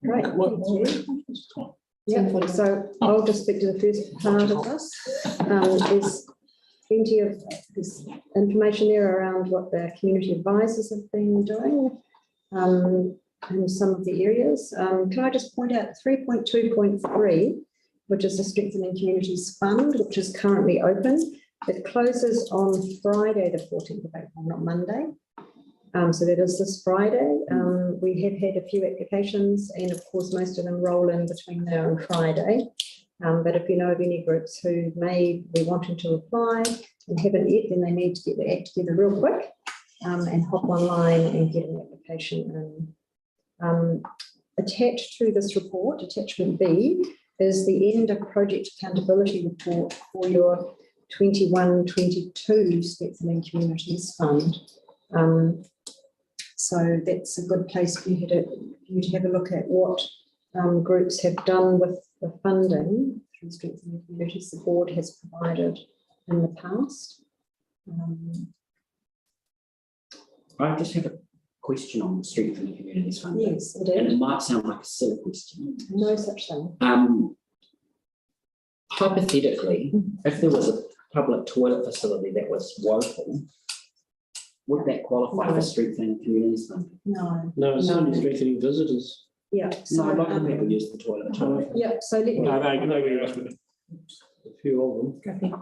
A: Great, thank you. Yeah, so I'll just speak to the first part of this. There's plenty of this information there around what the community advisors have been doing in some of the areas. Can I just point out 3.2.3, which is the Strengthening Communities Fund, which is currently open. It closes on Friday, the 14th of April, not Monday. So that is this Friday. We have had a few applications, and of course, most of them roll in between now and Friday. But if you know of any groups who may be wanting to apply and haven't yet, then they need to get their act together real quick and hop online and get an application in. Attached to this report, attachment B, is the end of project accountability report for your 21-22 Strengthening Communities Fund. So that's a good place for you to have a look at what groups have done with the funding through Strengthening Communities the board has provided in the past.
C: I just have a question on the Strengthening Communities Fund.
A: Yes, it
C: And
A: is.
C: it might sound like a silly question.
A: No such thing.
C: Hypothetically, if there was a public toilet facility that was woeful, would that qualify for Strengthening Communities Fund?
A: No.
G: No, it's only strengthening visitors.
A: Yeah.
C: No,
A: So,
C: a lot of people use the toilet.
A: yeah. So let me.
D: No, they use with it.
G: A few of them.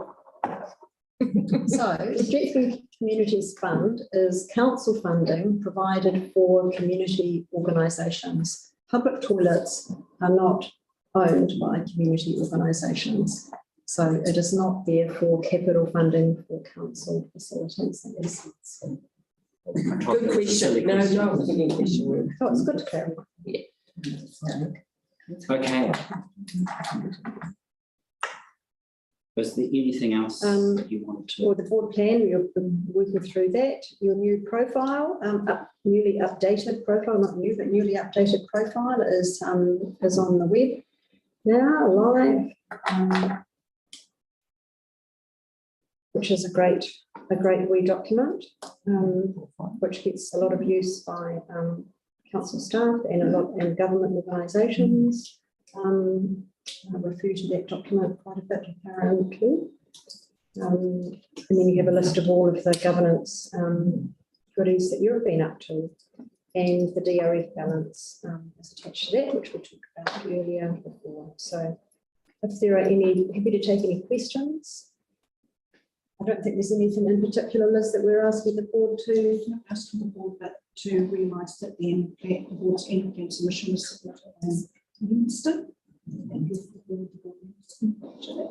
A: So the Strengthening Communities Fund is council funding provided for community organisations. Public toilets are not owned by community organisations. So it is not there for capital funding for council facilities.
J: Good question. No, no, it's a good question.
A: So it's good to clarify.
J: Yeah.
C: Okay. Was there anything else that you want to?
A: For the board plan, you've been working through that. Your new profile, newly updated profile, not new, but newly updated profile is on the web now, live, which is a great wee document, which gets a lot of use by council staff and government organisations. I refer to that document quite a bit apparently. And then you have a list of all of the governance goodies that you've been up to, and the DRF balance is attached to that, which we talked about earlier before. So if there are any, happy to take any questions. I don't think there's anything in particular, Liz, that we're asking the board to, not ask the board, but to realise that the board's end plan submission was submitted as Minister.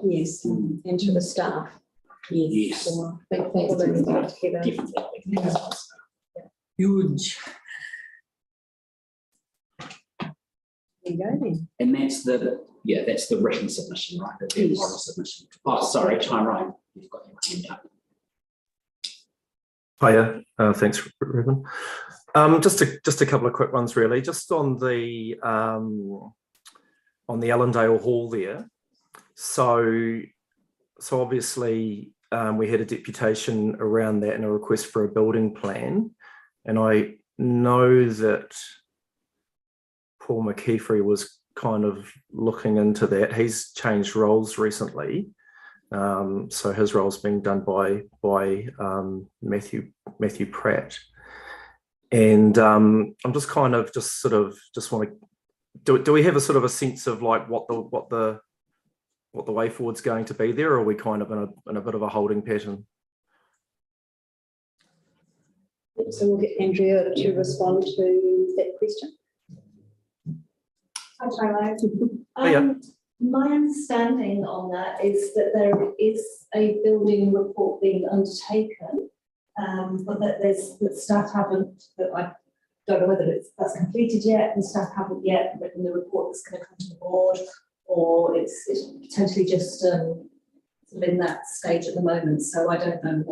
A: Yes, and to the staff.
C: Yes.
A: For pulling that together.
C: Definitely.
I: Huge.
A: There you go then.
C: And that's the written submission, right? The oral submission. Oh, sorry, Tyrone, you've got your hand up.
F: Hiya, thanks, Ruben. Just a couple of quick ones, really. Just on the Allendale Hall there. So obviously we had a deputation around that and a request for a building plan, and I know that Paul McKeefery was kind of looking into that. He's changed roles recently, so his role's being done by Matthew Pratt, and I'm just want to. Do we have a sort of a sense of like what the way forward's going to be there, or are we kind of in a bit of a holding pattern?
A: So we'll get Andrea to respond to that question.
F: Yeah.
K: My understanding on that is that there is a building report being undertaken, but that staff haven't, that I don't know whether that's completed yet, and staff haven't yet written the report that's going to come to the board, or it's potentially just sort of in that stage at the moment. So I don't know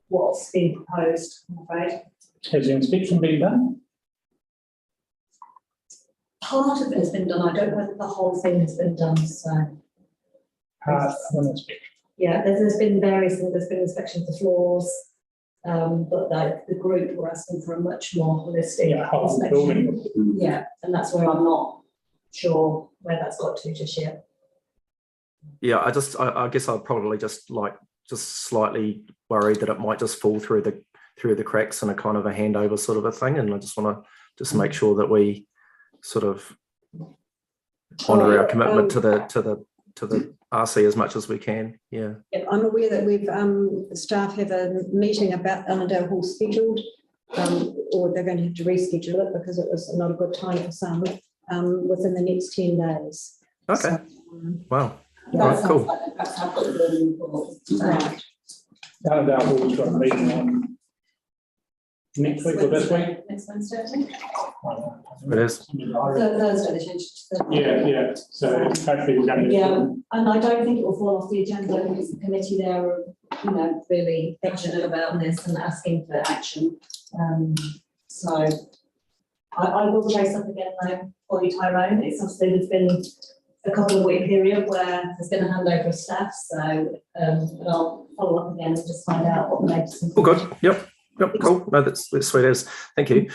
K: what's being proposed, I'm afraid.
D: Has the inspection been done?
K: Part of it has been done. I don't know whether the whole thing has been done. So
D: Part of an inspection.
K: yeah, there's been various things. There's been inspection of the floors. But the group were asking for a much more holistic
D: whole
K: inspection.
D: building.
K: Yeah, and that's where I'm not sure where that's got to just yet.
F: Yeah, I guess I'd probably just slightly worried that it might just fall through the cracks in a kind of a handover sort of a thing, and I just want to just make sure that we sort of honour our commitment to the RC as much as we can. Yeah.
A: Yeah, I'm aware that we've staff have a meeting about Ullindale Hall scheduled, or they're going to have to reschedule it because it was not a good time for some, within the next 10 days.
F: Okay.
A: So,
F: Wow.
K: That
F: Right, cool.
K: sounds like that's how the building report.
A: right.
D: Ullindale Hall's got a meeting on next week or this week.
K: Next Wednesday, I think.
F: It is.
K: Thursday, they changed it to
D: Yeah. So hopefully we're going to.
K: Yeah, and I don't think it will fall off the agenda because the committee there are, really passionate about this and asking for action. So I will chase up again though for you, Tyrone. It's obviously there's been a couple of week period where there's been a handover of staff, so but I'll follow up again and just find out what the latest.
F: Oh, good. Yep. Cool. No, that's sweet as. Thank you.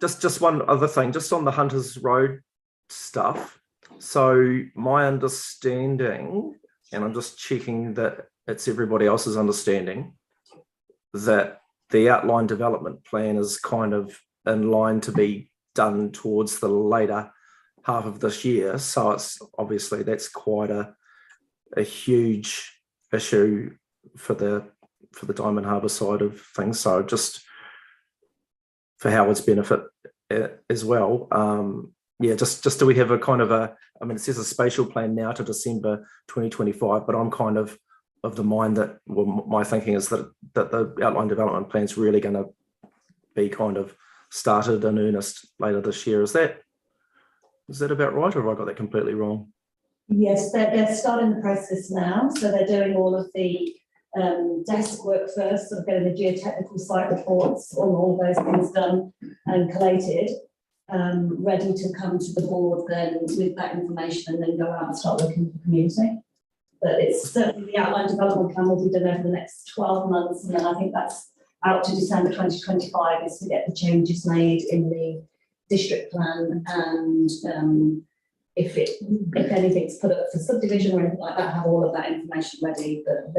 F: Just one other thing, just on the Hunters Road stuff. So my understanding, and I'm just checking that it's everybody else's understanding, that the outline development plan is kind of in line to be done towards the later half of this year. So it's obviously that's quite a huge issue for the Diamond Harbour side of things. So just for Howard's benefit as well. Just do we have a kind of it says a spatial plan now to December 2025, but I'm kind of the mind that, well, my thinking is that the outline development plan is really going to be kind of started in earnest later this year. Is that about right, or have I got that completely wrong?
K: Yes, they're starting the process now, so they're doing all of the desk work first, sort of getting the geotechnical site reports, all those things done and collated, ready to come to the board then with that information and then go out and start working with the community. But it's certainly the outline development plan will be done over the next 12 months, and then I think that's out to December 2025 is to get the changes made in the district plan, and if anything's put up for subdivision or anything like that, have all of that information ready. But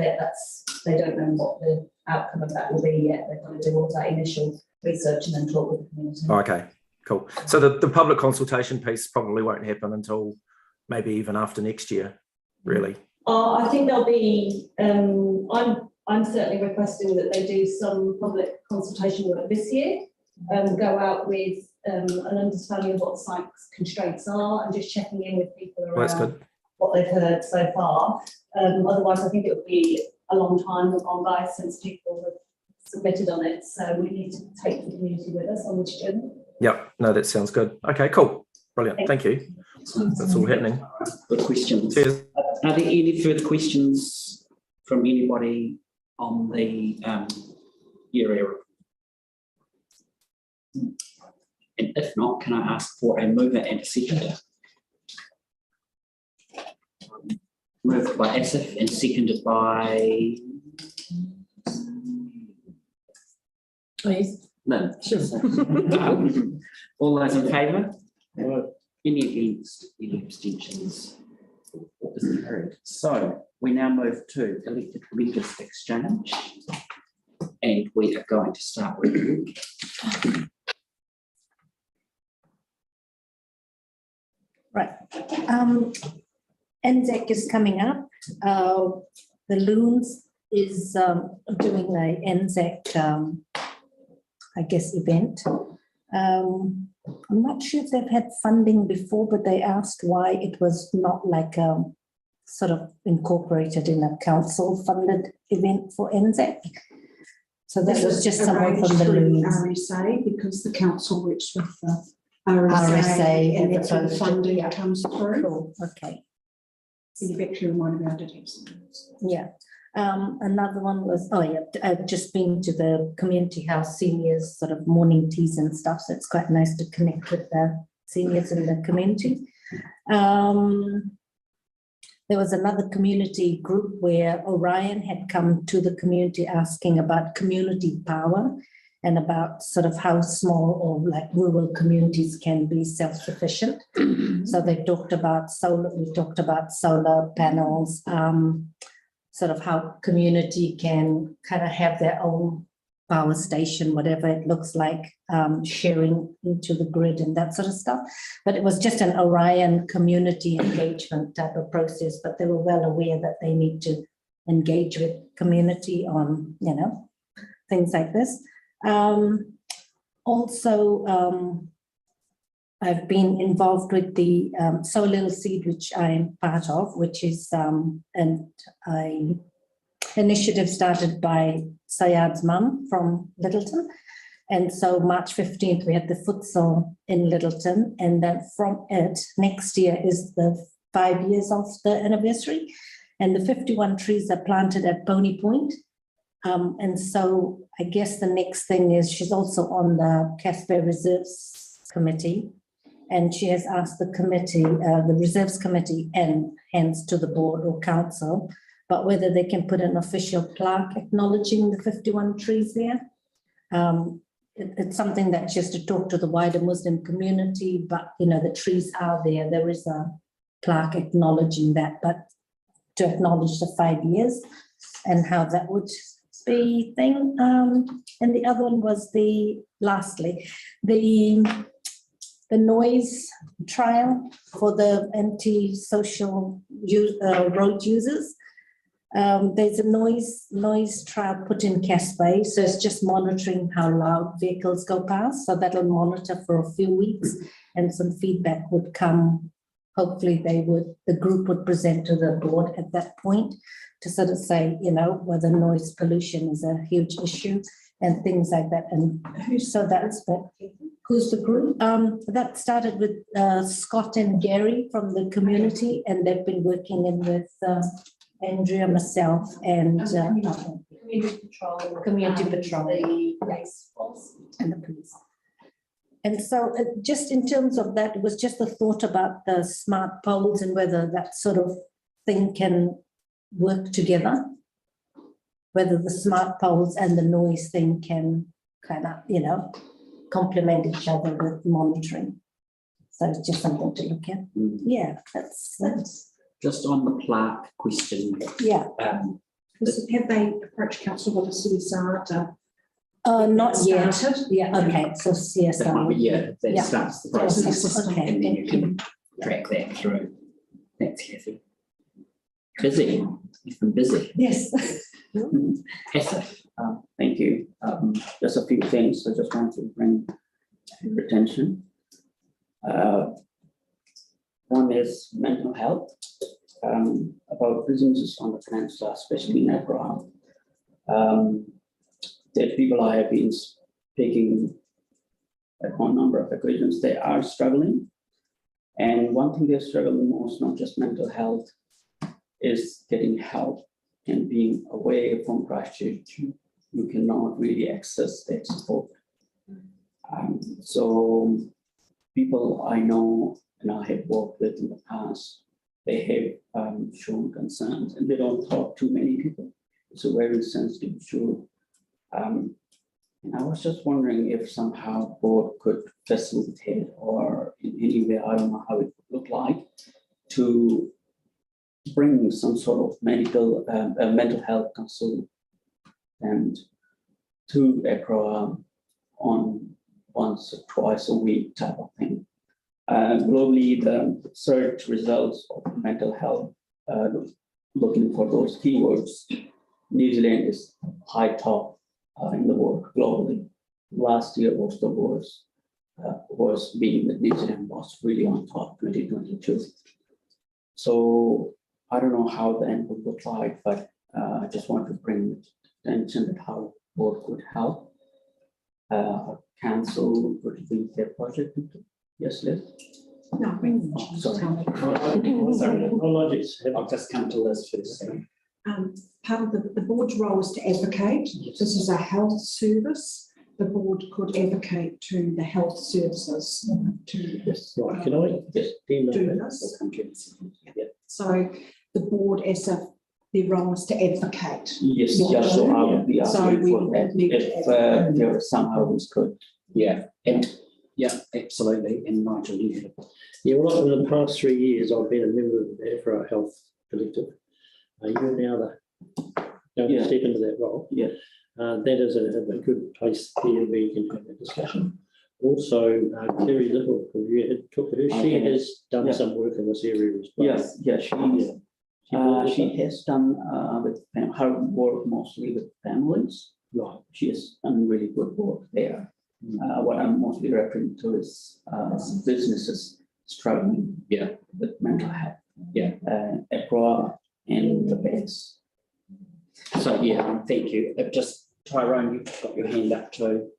K: they don't know what the outcome of that will be yet. They've got to do all that initial research and then talk with the community.
F: Okay, cool. So the public consultation piece probably won't happen until maybe even after next year, really.
K: I think there'll be. I'm certainly requesting that they do some public consultation work this year, go out with an understanding of what site constraints are and just checking in with people around what they've heard so far. Otherwise, I think it would be a long time gone by since people have submitted on it. So we need to take the community with us on this journey.
F: Yep, no, that sounds good. Okay, cool. Brilliant. Thank you. That's all happening.
C: Good questions.
F: Cheers.
C: Are there any further questions from anybody on the area? And if not, can I ask for a mover and a seconder? Moved by Asif and seconded by Lynn. All those in favour? Any against? Any abstentions? So we now move to elected leaders exchange, and we are going to start with
B: Right. NZAC is coming up. The Loons is doing a NZAC, I guess, event. I'm not sure if they've had funding before, but they asked why it was not like sort of incorporated in a council-funded event for NZAC. So that was just someone from the Loons.
L: RSA, because the council works with the RSA and that's where the funding comes through.
B: Cool. Okay.
L: So you've actually reminded me I did have some.
B: Yeah. Another one was, I've just been to the community house seniors sort of morning teas and stuff, so it's quite nice to connect with the seniors in the community. The there was another community group where Orion had come to the community asking about community power and about sort of how small or like rural communities can be self-sufficient. So they talked about solar, we talked about solar panels, sort of how community can kind of have their own power station, whatever it looks like, sharing into the grid and that sort of stuff. But it was just an Orion community engagement type of process, but they were well aware that they need to engage with community on, you know, things like this. Also, I've been involved with the Sow Little Seed, which I'm part of, which is an initiative started by Sayad's mum from Littleton. And so March 15th, we had the futsal in Littleton. And then from it, next year is the 5 years of the anniversary. And the 51 trees are planted at Pony Point. And so I guess the next thing is she's also on the Casper Reserves Committee. And she has asked the committee, the Reserves Committee, and hence to the board or council, but whether they can put an official plaque acknowledging the 51 trees there. It's something that she has to talk to the wider Muslim community, but you know, the trees are there. There is a plaque acknowledging that, but to acknowledge the 5 years and how that would be thing. And the other one was lastly, the noise trial for the anti-social road users. There's a noise trial put in Casper, so it's just monitoring how loud vehicles go past. So that'll monitor for a few weeks, and some feedback would come. Hopefully, the group would present to the board at that point to sort of say, you know, whether noise pollution is a huge issue and things like that. And so that's who's the group? That started with Scott and Gary from the community, and they've been working in with Andrea, myself, and community patrol, the police force, and the police. And so just in terms of that, it was just a thought about the smart poles and whether that sort of thing can work together, whether the smart poles and the noise thing can kind of, you know, complement each other with monitoring. So it's just something to look at. Yeah, that's
C: just on the plaque question.
B: Yeah.
L: Have they approached council with a CSR?
B: Not yet.
L: Started?
B: Yeah, okay, so CSR.
C: That starts the process,
B: Okay,
C: and then you
B: thank
C: can track that through. Thanks, Kathy. Busy. You've been busy.
L: Yes.
C: Passive.
I: Thank you. Just a few things I just want to bring to your attention. One is mental health. About businesses on the Peninsula, especially in Rākaihautū. The people I have been speaking at one number of occasions, they are struggling. And one thing they're struggling most, not just mental health, is getting help and being away from Christchurch. You cannot really access that support. So people I know and I have worked with in the past, they have shown concerns, and they don't talk to many people. It's a very sensitive issue. And I was just wondering if somehow board could facilitate, or in any way, I don't know how it would look like, to bring some sort of mental health consultant to Accra on once or twice a week type of thing. Globally, the search results of mental health, looking for those keywords, New Zealand is high top in the world globally. Last year was the worst, was being that New Zealand was really on top 2022. So I don't know how the end would look like, but I just want to bring attention to how board could help. Council would lead their project into. Yes, Liz?
L: No,
I: sorry.
C: I'll just come to Liz first.
L: Part of the board's role is to advocate. This is a health service. The board could advocate to the health services to
G: Can I just
L: do this. So the board as their role is to advocate.
I: Yes, yeah, so I would be
L: So
I: asking
L: we
I: for that,
L: need to
I: if
L: advocate.
I: there somehow we could.
C: Yeah, and yeah, absolutely. And Nigel, you have.
G: Yeah, well, in the past 3 years, I've been a member of the Afro Health Collective. You're now going to step into that role.
I: Yeah.
G: That is a good place here where you can have a discussion. Also, Kerry Little, she has done some work in this area as well.
I: Yes, yeah, she has done with her work mostly with families.
G: Right.
I: She has done really good work there. What I'm mostly referring to is businesses struggling with mental health.
C: Yeah.
I: Accra and the base.
C: So yeah, thank you. Just Tyrone, you've got your hand up too.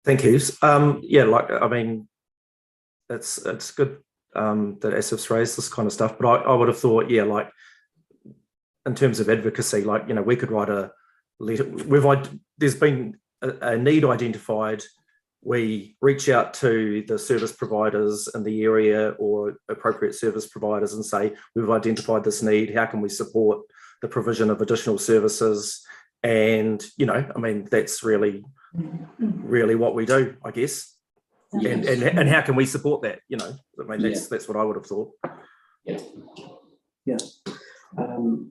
F: Thank you. Yeah, like, I mean, it's good that ASIF's raised this kind of stuff, but I would have thought, yeah, like in terms of advocacy, like, you know, we could write a letter. There's been a need identified. We reach out to the service providers in the area or appropriate service providers and say, we've identified this need. How can we support the provision of additional services? And, you know, I mean, that's really what we do, I guess.
C: Yes.
F: And how can we support that? You know, I mean, that's what I would have thought.
C: Yeah.
I: Yeah.
A: And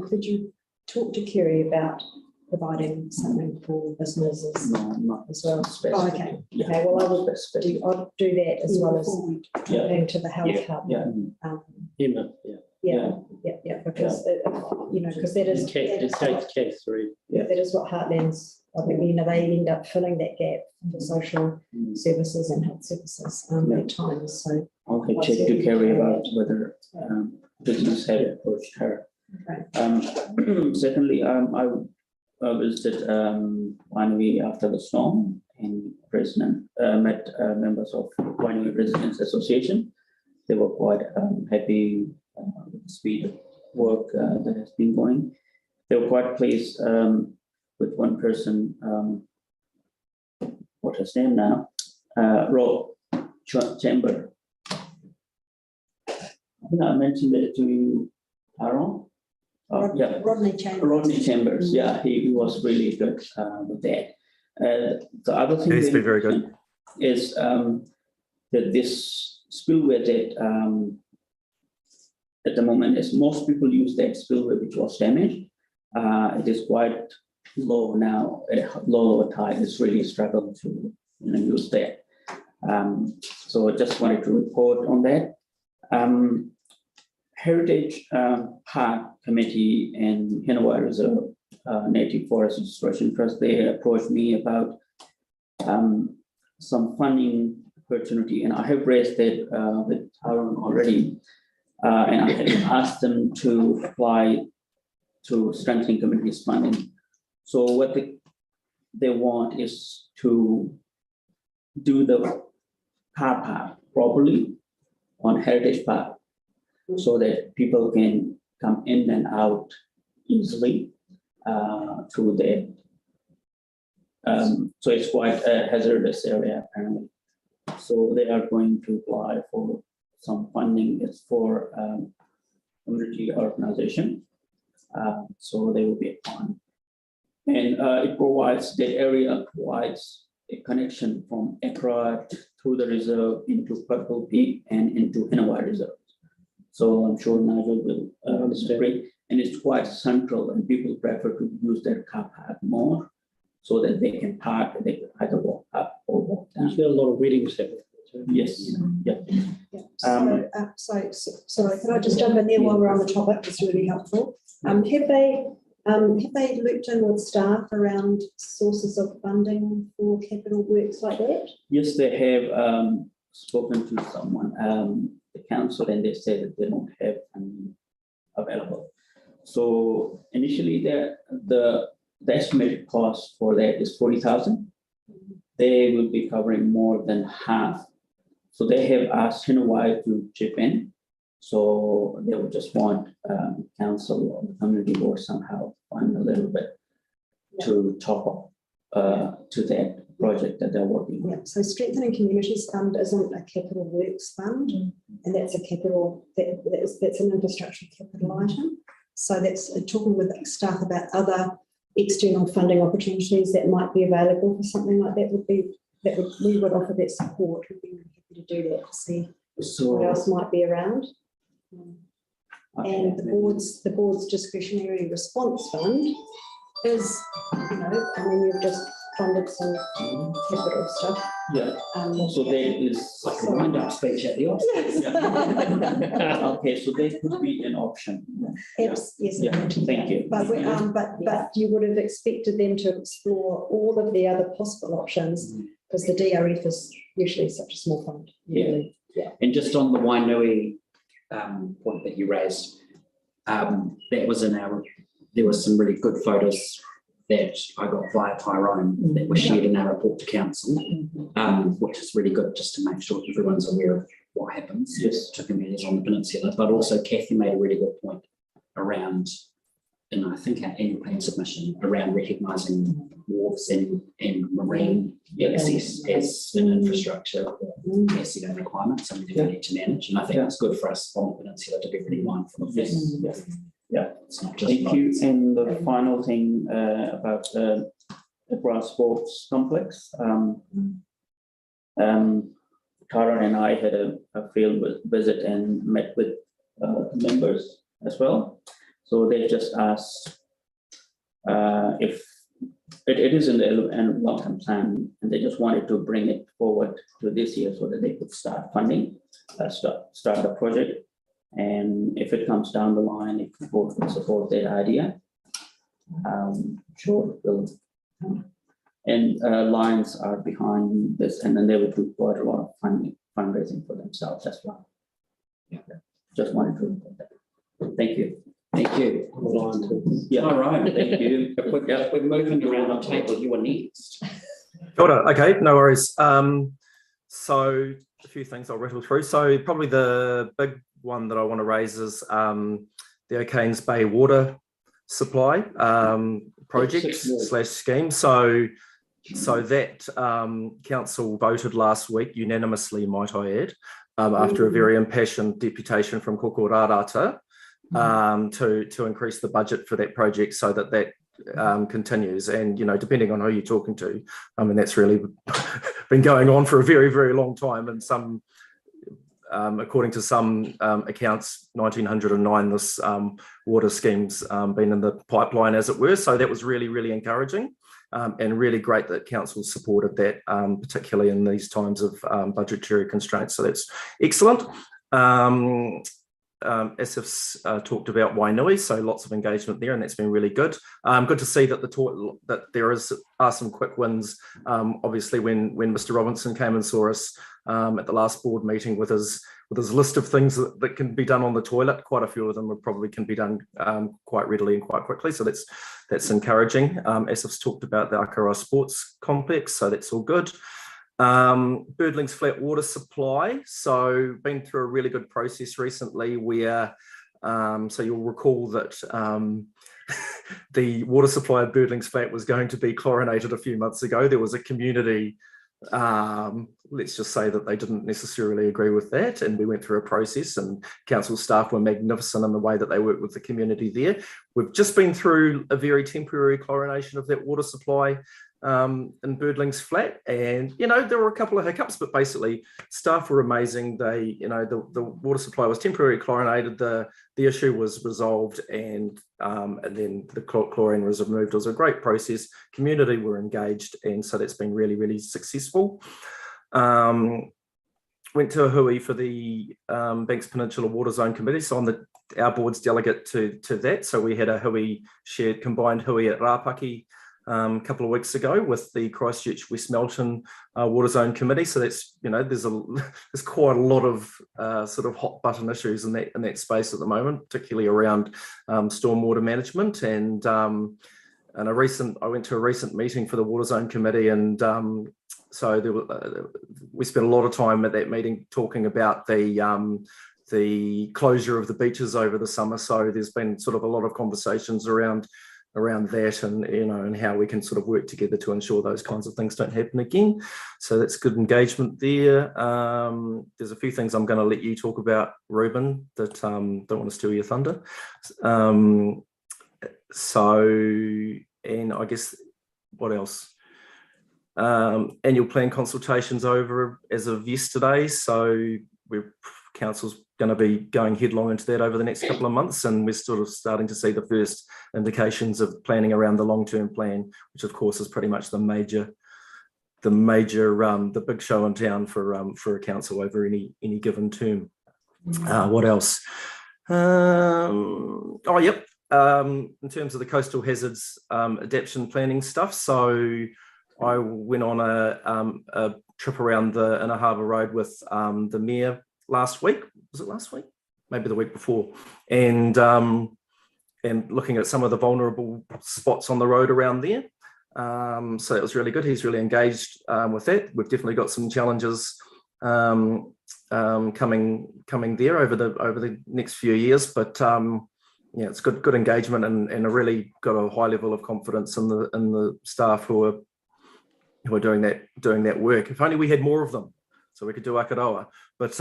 A: could you talk to Kerry about providing something for businesses as well? Oh, okay.
I: Yeah.
A: Okay. Well, I'll do that as well as talking to the health hub.
I: Yeah.
A: Because you know, because that is
G: K3.
A: that is what Heartlands. I think, you know, they end up filling that gap for social services and health services at times. So
I: I'll check to Kerry about whether business had approached her.
A: Okay.
I: Secondly, I visited winery after the storm and met members of Winery Residents Association. They were quite happy with the speed of work that has been going. They were quite pleased with one person, what's his name now? Rob Chamber. I think I mentioned it to you, Aaron.
A: Rodney Chambers.
I: Rodney Chambers, yeah, he was really good with that. The other thing
F: He's been very good.
I: Is that this spillway that at the moment is most people use that spillway which was damaged. It is quite low now, low tide is really struggled to use that. So I just wanted to report on that. Heritage Park Committee and Hinawai Reserve Native Forest Restoration Trust, they approached me about some funding opportunity, and I have raised that with Aaron already, and I have asked them to apply to strengthening communities funding. So what they want is to do the car park properly on Heritage Park, so that people can come in and out easily through there. So it's quite a hazardous area apparently. So they are going to apply for some funding. It's for community organization. So they will be applying. And it provides, the area provides a connection from Accra through the reserve into Purple Peak and into Hinawai Reserve. So I'm sure Nigel will agree. And it's quite central, and people prefer to use their car park more so that they can park, they can either walk up or walk down.
G: There's got a lot of weddings happening.
I: Yes. Yeah.
A: Sorry, can I just jump in there while we're on the topic? It's really helpful. Have they looped in with staff around sources of funding for capital works like that?
I: Yes, they have spoken to someone, the council, and they said that they don't have any available. So initially, the estimated cost for that is 40,000. They will be covering more than half. So they have asked Hinawai to chip in. So they would just want council or the community board somehow fund a little bit to top up to that. project that they're working on.
A: Yeah, so Strengthening Communities Fund isn't a capital works fund, and that's a capital, that's an infrastructure capital item. So that's talking with staff about other external funding opportunities that might be available for something like that we would offer that support. We'd be really happy to do that to see what else might be around. And the board's discretionary response fund is, you've just funded some capital stuff.
I: Yeah. So there is
C: like a wind-up speech at the office.
I: okay, so there could be an option.
A: Yes,
I: Thank you.
A: But you would have expected them to explore all of the other possible options because the DRF is usually such a small fund.
C: Yeah. And just on the Wainui point that you raised, that was there was some really good photos that I got via Tyrone that were shared in our report to council, which is really good just to make sure everyone's aware of what happens to communities on the peninsula. But also Kathy made a really good point around, and I think our annual plan submission, around recognising wharves and marine access as an infrastructure asset requirement, something that we need to manage. And I think it's good for us on the peninsula to be really mindful of this.
I: Yeah,
C: it's not just
I: thank you. And the final thing about the grass sports complex. Tara and I had a field visit and met with members as well. So they just asked if it is in the long-term plan, and they just wanted to bring it forward to this year so that they could start funding, start the project. And if it comes down the line, if the board would support that idea, sure, we'll. And Lions are behind this, and then they would do quite a lot of fundraising for themselves as well. Yeah, just wanted to report that. Thank you.
C: Thank you. Yeah, all right. Thank you. We're moving around the table. You are next.
F: Okay, no worries. So a few things I'll rattle through. So probably the big one that I want to raise is the O'Kane's Bay water supply project / scheme. So that council voted last week unanimously, might I add, after a very impassioned deputation from Koko Rārata, to increase the budget for that project so that continues. And depending on who you're talking to, that's really been going on for a very, very long time. And some, according to some accounts, 1909 this water scheme's been in the pipeline, as it were. So that was really, really encouraging, and really great that council supported that, particularly in these times of budgetary constraints. So that's excellent. SF's talked about Wainui, so lots of engagement there, and that's been really good. Good to see that that there are some quick wins. Obviously, when Mr. Robinson came and saw us at the last board meeting with his list of things that can be done on the toilet, quite a few of them probably can be done quite readily and quite quickly. So that's encouraging. SF's talked about the Akaroa Sports Complex, so that's all good. Birdling's flat water supply. So been through a really good process recently where, so you'll recall that the water supply of Birdling's flat was going to be chlorinated a few months ago. There was a community, let's just say that they didn't necessarily agree with that, and we went through a process, and council staff were magnificent in the way that they worked with the community there. We've just been through a very temporary chlorination of that water supply in Birdling's flat, and there were a couple of hiccups, but basically staff were amazing. They, the water supply was temporarily chlorinated, the issue was resolved, and then the chlorine was removed. It was a great process. Community were engaged, and so that's been really, really successful. Went to a hui for the Banks Peninsula Water Zone Committee, so I'm our board's delegate to that. So we had a combined hui at Rāpaki a couple of weeks ago with the Christchurch West Melton Water Zone Committee. So that's, there's quite a lot of sort of hot button issues in that space at the moment, particularly around stormwater management. And I went to a recent meeting for the Water Zone Committee, and so we spent a lot of time at that meeting talking about the closure of the beaches over the summer. So there's been sort of a lot of conversations around that, and and how we can sort of work together to ensure those kinds of things don't happen again. So that's good engagement there. There's a few things I'm going to let you talk about, Ruben, that don't want to steal your thunder. And I guess what else? Annual plan consultations over as of yesterday, so council's going to be going headlong into that over the next couple of months, and we're sort of starting to see the first indications of planning around the long-term plan, which of course is pretty much the big show in town for a council over any given term. What else? In terms of the coastal hazards adaptation planning stuff, so I went on a trip around the Inner Harbour Road with the Mayor last week. Was it last week? Maybe the week before. And looking at some of the vulnerable spots on the road around there. So it was really good. He's really engaged with that. We've definitely got some challenges coming there over the next few years, but it's good engagement, and I really got a high level of confidence in the staff who are doing that work. If only we had more of them, so we could do Akaroa. But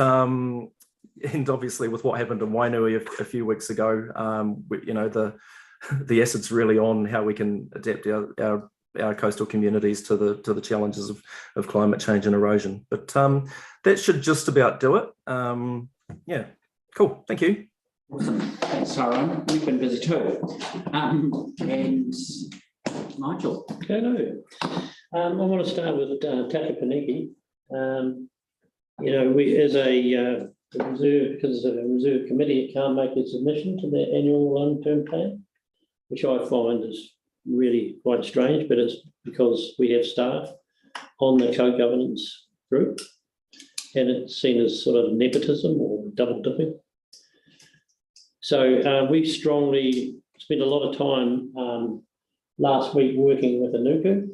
F: and obviously with what happened in Wainui a few weeks ago, the acid's really on how we can adapt our coastal communities to the challenges of climate change and erosion. But that should just about do it. Cool. Thank you.
C: Awesome. Thanks, Tyrone. You've been busy too. And Nigel.
G: Hello. I want to start with Takapaniki. We as a reserve, because of a reserve committee, it can't make a submission to their annual long-term plan, which I find is really quite strange, but it's because we have staff on the co-governance group, and it's seen as sort of nepotism or double dipping. So we strongly spent a lot of time last week working with Anuku,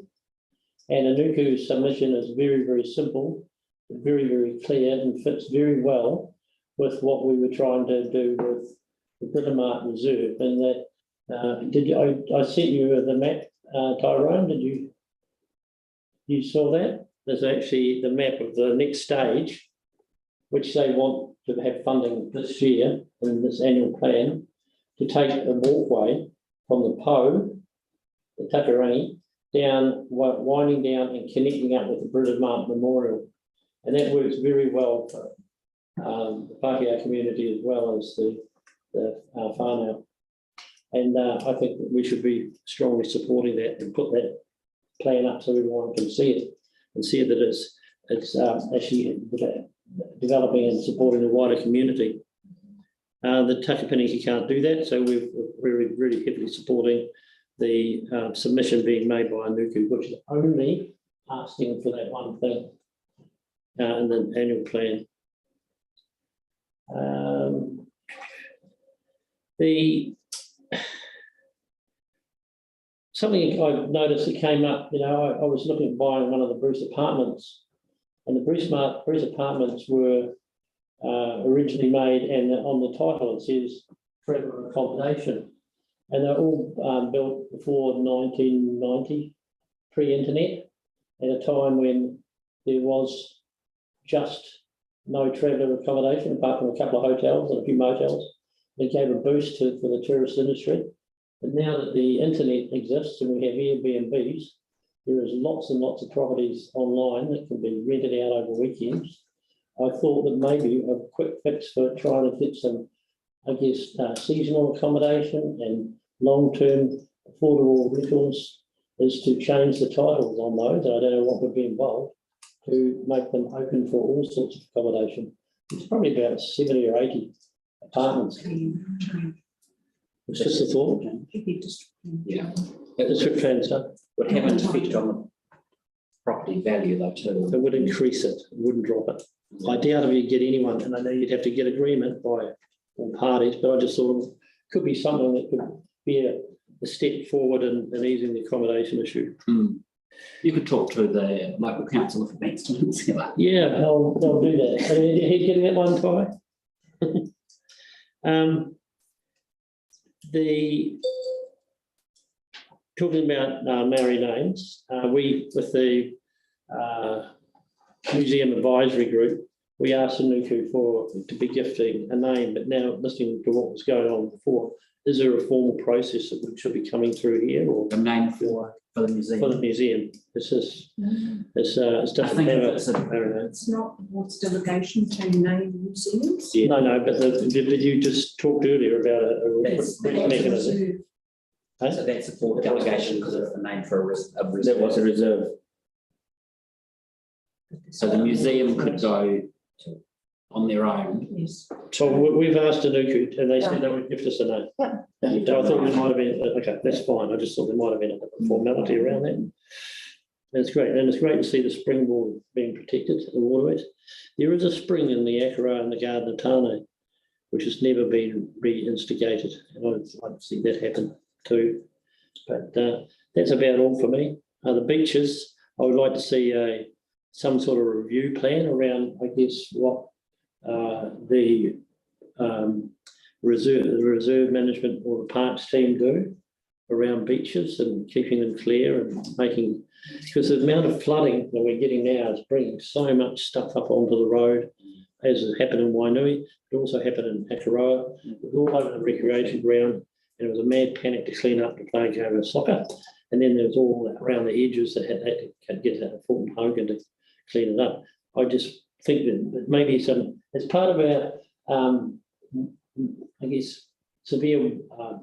G: and Anuku's submission is very, very simple, very, very clear, and fits very well with what we were trying to do with the Britomart Reserve. And that I sent you the map, Tyrone. Did you saw that? There's actually the map of the next stage, which they want to have funding this year in this annual plan, to take a walkway from the Po, the Takarangi, down, winding down and connecting up with the Britomart Memorial. And that works very well for the Pātaka community as well as the whānau. And I think that we should be strongly supporting that and put that plan up so everyone can see it and see that it's actually developing and supporting the wider community. The Takapaniki can't do that, so we're really, really heavily supporting the submission being made by Anuku, which is only asking for that one thing in the annual plan. Something I've noticed that came up, I was looking at buying one of the Bruce apartments, and the Bruce apartments were originally made, and on the title it says traveller accommodation, and they're all built before 1990, pre-internet, at a time when there was just no traveller accommodation apart from a couple of hotels and a few motels. It gave a boost for the tourist industry. But now that the internet exists and we have Airbnbs, there is lots and lots of properties online that can be rented out over weekends. I thought that maybe a quick fix for trying to get some, seasonal accommodation and long-term affordable rentals is to change the titles on those. I don't know what would be involved to make them open for all sorts of accommodation. It's probably about 70 or 80 apartments. It's just a thought.
C: Yeah.
G: District plan stuff.
C: Would have an effect on the property value though too.
G: It would increase it, it wouldn't drop it. I doubt if you'd get anyone, and I know you'd have to get agreement by all parties, but I just thought it could be something that could be a step forward in easing the accommodation issue.
C: You could talk to the local council if it's Peninsula.
G: Yeah, they'll do that. Are you getting that one, Ty? talking about Maori names, we, with the Museum Advisory Group, we asked Nuku to be gifting a name, but now listening to what was going on before, is there a formal process that should be coming through here, or
C: The name for the museum.
G: for the museum? It's just, it's
C: I think it's
L: It's not the board's delegation to name museums.
G: no, but did you just talked earlier about a
C: That's-
G: mechanism?
C: So that's a board delegation because it's the name for a reserve.
I: There was a reserve.
C: So the museum could go on their own.
L: Yes.
G: So we've asked Anuku and they said they would gift us a name. So I thought there might have been, okay, that's fine. I just thought there might have been a formality around that. That's great. And it's great to see the springboard being protected, the waterways. There is a spring in the Akara and the Garden of Tane, which has never been re-instigated. And I'd like to see that happen too. But that's about all for me. The beaches, I would like to see some sort of review plan around, I guess, what the reserve management or the parks team do around beaches and keeping them clear and making, because the amount of flooding that we're getting now is bringing so much stuff up onto the road, as has happened in Wainui. It also happened in Akaroa. It was all over the recreation ground, and it was a mad panic to clean up the playing game of soccer. And then there was all around the edges that had to get to Fulton Hogan to clean it up. I just think that maybe some, as part of our, I guess, severe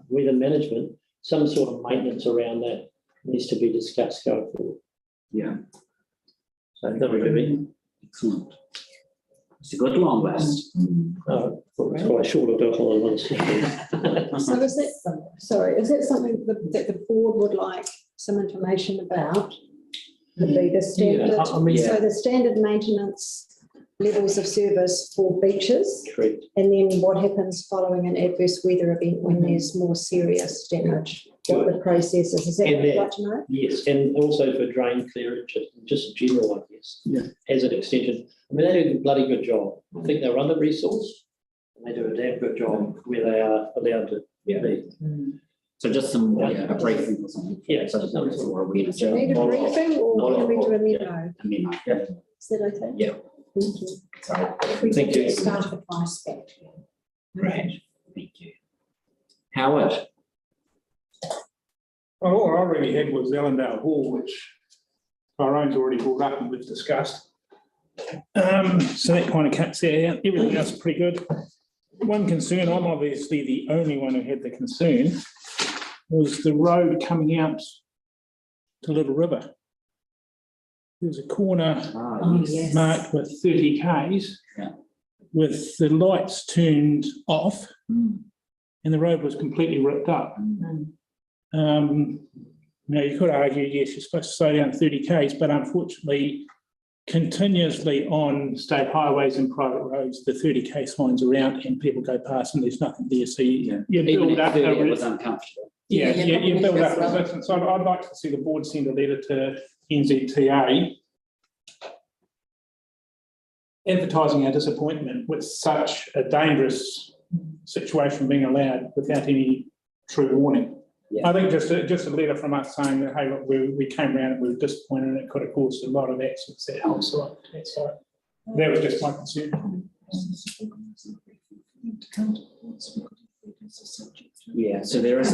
G: weather management, some sort of maintenance around that needs to be discussed going forward.
C: Yeah.
G: So that would be
C: Excellent. It's a good long list.
G: it's quite short of the whole one.
A: So is that, sorry, is that something that the board would like some information about? Would be the standard,
G: I mean,
A: so the standard maintenance levels of service for beaches,
G: Correct.
A: and then what happens following an adverse weather event when there's more serious damage, what the process is that what you'd like to know?
G: Yes, and also for drain clearance, just general, I guess,
I: Yeah.
G: as an extension. I mean, they do a bloody good job. I think they're under-resourced, and they do a damn good job where they are allowed to be.
C: So just some, a briefing or something.
G: Yeah.
C: So that there's more awareness.
A: Do you need a briefing or can we do a memo?
C: I mean,
A: Is that okay?
C: yeah.
A: Thank you.
C: So,
A: If we
G: Thank
A: could
G: you.
A: get staff advice back.
C: great. Thank you. Howard.
D: Well, all I really had was Ellendale Hall, which Tyrone's already brought up and we've discussed. So that kind of cuts that out. Everything else is pretty good. One concern, I'm obviously the only one who had the concern, was the road coming out to Little River. There's a corner
A: Yes.
D: marked with 30 Ks
C: Yeah.
D: with the lights turned off and the road was completely ripped up. Now you could argue, yes, you're supposed to slow down 30 Ks, but unfortunately, continuously on state highways and private roads, the 30 K signs around and people go past and there's nothing there. So you build up.
C: It was uncomfortable.
D: You build up resistance. I'd like to see the board send a letter to NZTA advertising our disappointment with such a dangerous situation being allowed without any true warning.
C: Yeah.
D: I think just a letter from us saying that, hey, look, we came around and we were disappointed and it could have caused a lot of accidents. That helps. That was just my concern.
C: Yeah, so there is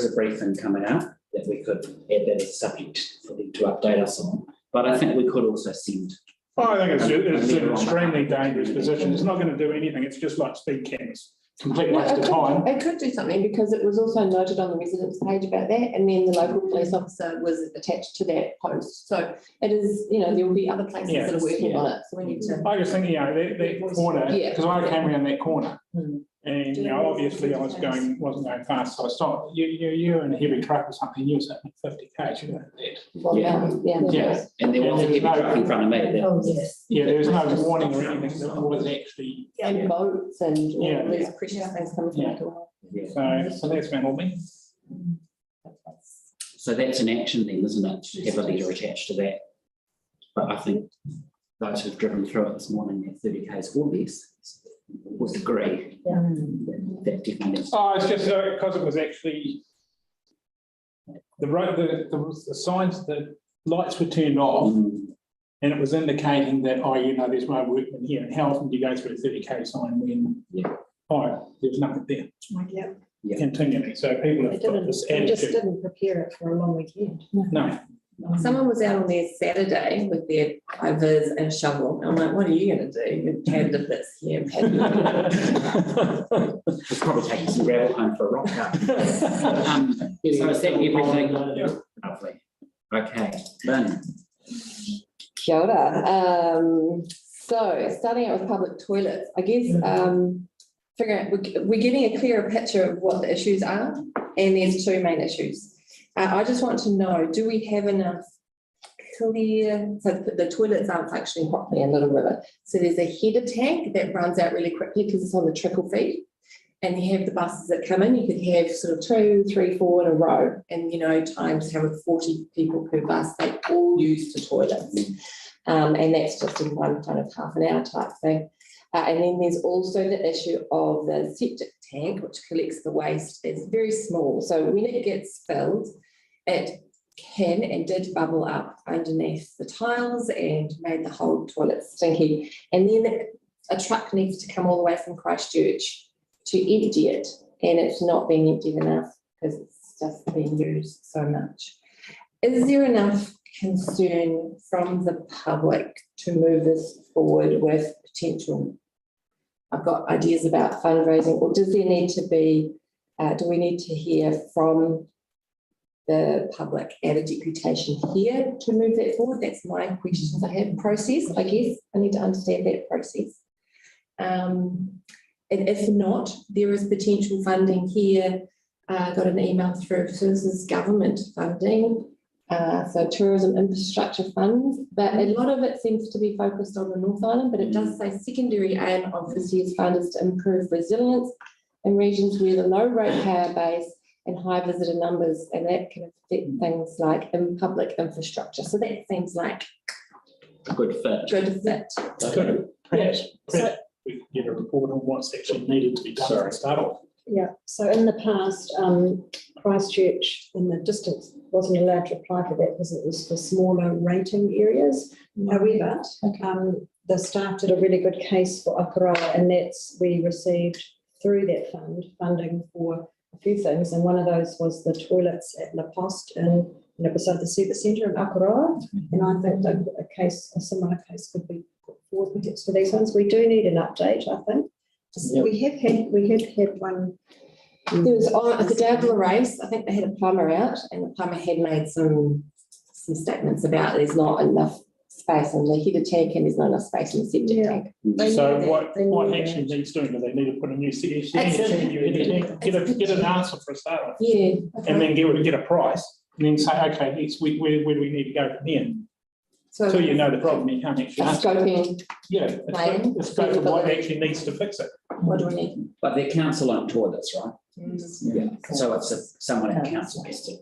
C: a briefing coming out that we could add that as a subject for them to update us on. But I think we could also send.
D: I think it's an extremely dangerous position. It's not going to do anything. It's just like speed cameras. Complete waste of time.
J: It could do something because it was also noted on the residents page about that, and then the local police officer was attached to that post. So it is, there will be other places that are working on it. So we need to.
D: I just think, that corner, because I came around that corner and, obviously I wasn't going fast. So I stopped. You're in a heavy truck or something, you was at 50 Ks, you know that.
C: Yeah. And there was a heavy truck in front of me.
J: Oh, yes.
D: Yeah, there was no warning or anything that was actually.
J: And boats and all these precious things coming from it.
C: Yeah.
D: So that's been all me.
C: So that's an action then, isn't it? To have a letter attached to that. But I think those who've driven through it this morning at 30 Ks or less would agree. That definitely is.
D: Oh, it's just because it was actually the signs, the lights were turned off, and it was indicating that, oh, you know, there's no workman here. And how often do you go through a 30K sign when there's nothing there?
A: Yeah.
D: Continually. So people have got this
A: They just
D: attitude.
A: didn't prepare it for a long weekend.
D: No.
J: Someone was out on their Saturday with their high-vis and a shovel. I'm like, what are you going to do? You've had the bits here.
C: It's probably taking some gravel home for a rock cut. So is that everything? Lovely. Okay, Lynn.
J: Kia ora. So starting out with public toilets, I guess figuring out, we're getting a clearer picture of what the issues are, and there's two main issues. I just want to know, do we have enough clear, so the toilets aren't functioning properly in Little River. So there's a header tank that runs out really quickly because it's on the trickle feed. And you have the buses that come in, you could have sort of 2, 3, 4 in a row. And, you know, times having 40 people per bus, they all use the toilets. And that's just in one kind of half an hour type thing. And then there's also the issue of the septic tank, which collects the waste. It's very small. So when it gets filled, it can and did bubble up underneath the tiles and made the whole toilet stinky. And then a truck needs to come all the way from Christchurch to empty it. And it's not being emptied enough because it's just being used so much. Is there enough concern from the public to move this forward with potential? I've got ideas about fundraising, or does there need to be, do we need to hear from the public at a deputation here to move that forward? That's my questions I have. Process, I guess. I need to understand that process. And if not, there is potential funding here. I got an email through, so this is government funding, so tourism infrastructure funds, but a lot of it seems to be focused on the North Island, but it does say secondary aim of this year's fund is to improve resilience in regions where the low ratepayer base and high visitor numbers, and that can affect things like in public infrastructure. So that seems like
C: a good fit.
J: Good fit.
D: Good. Perhaps we can get a report on what's actually needed to be done to start off.
A: Yeah, so in the past, Christchurch in the distance wasn't allowed to apply for that because it was for smaller rating areas. However, the staff did a really good case for Akaroa, and we received through that funding for a few things, and one of those was the toilets at La Poste and beside the service centre in Akaroa. And I think that a similar case could be put forward for these ones. We do need an update, I think. Yep. We have had one.
J: There was on the day of the race, I think they had a plumber out, and the plumber had made some statements about there's not enough space in the heater tank and there's not enough space in the septic tank.
D: So what action needs doing? Do they need to put a new heater tank? Get an answer for a start off.
J: Yeah. Okay.
D: And then get a price, and then say, okay, where do we need to go from here? So you know the problem, you can't actually answer.
J: Scoping.
D: Yeah, it's scoping what actually needs to fix it.
J: What do we need?
C: But they're council-owned toilets, right? Yeah. So it's someone at council has to.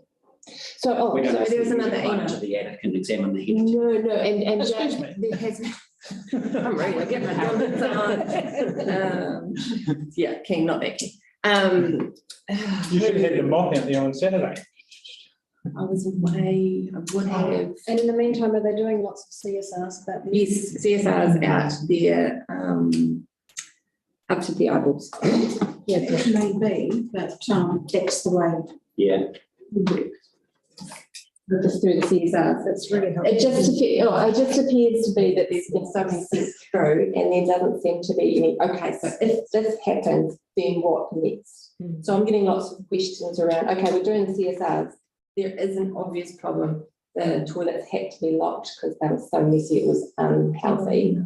J: So there was another email
C: to the attic and examine the heater.
J: No, and
D: excuse me.
J: There has. I'm ready to get my guns on. Yeah, keen, not that keen.
D: You should have had the mop out there on Saturday.
J: I was away. I would have.
A: And in the meantime, are they doing lots of CSRs about this?
J: Yes, CSRs out there, up to the eyeballs.
L: Yeah, it may be, but that's the way.
C: Yeah.
L: We work.
J: Just through the CSRs.
A: That's really helpful.
J: It just appears to be that there's been so many sent through, and there doesn't seem to be any. Okay, so if this happens, then what next? So I'm getting lots of questions around. Okay, we're doing the CSRs. There is an obvious problem. The toilets had to be locked because they were so messy, it was unhealthy.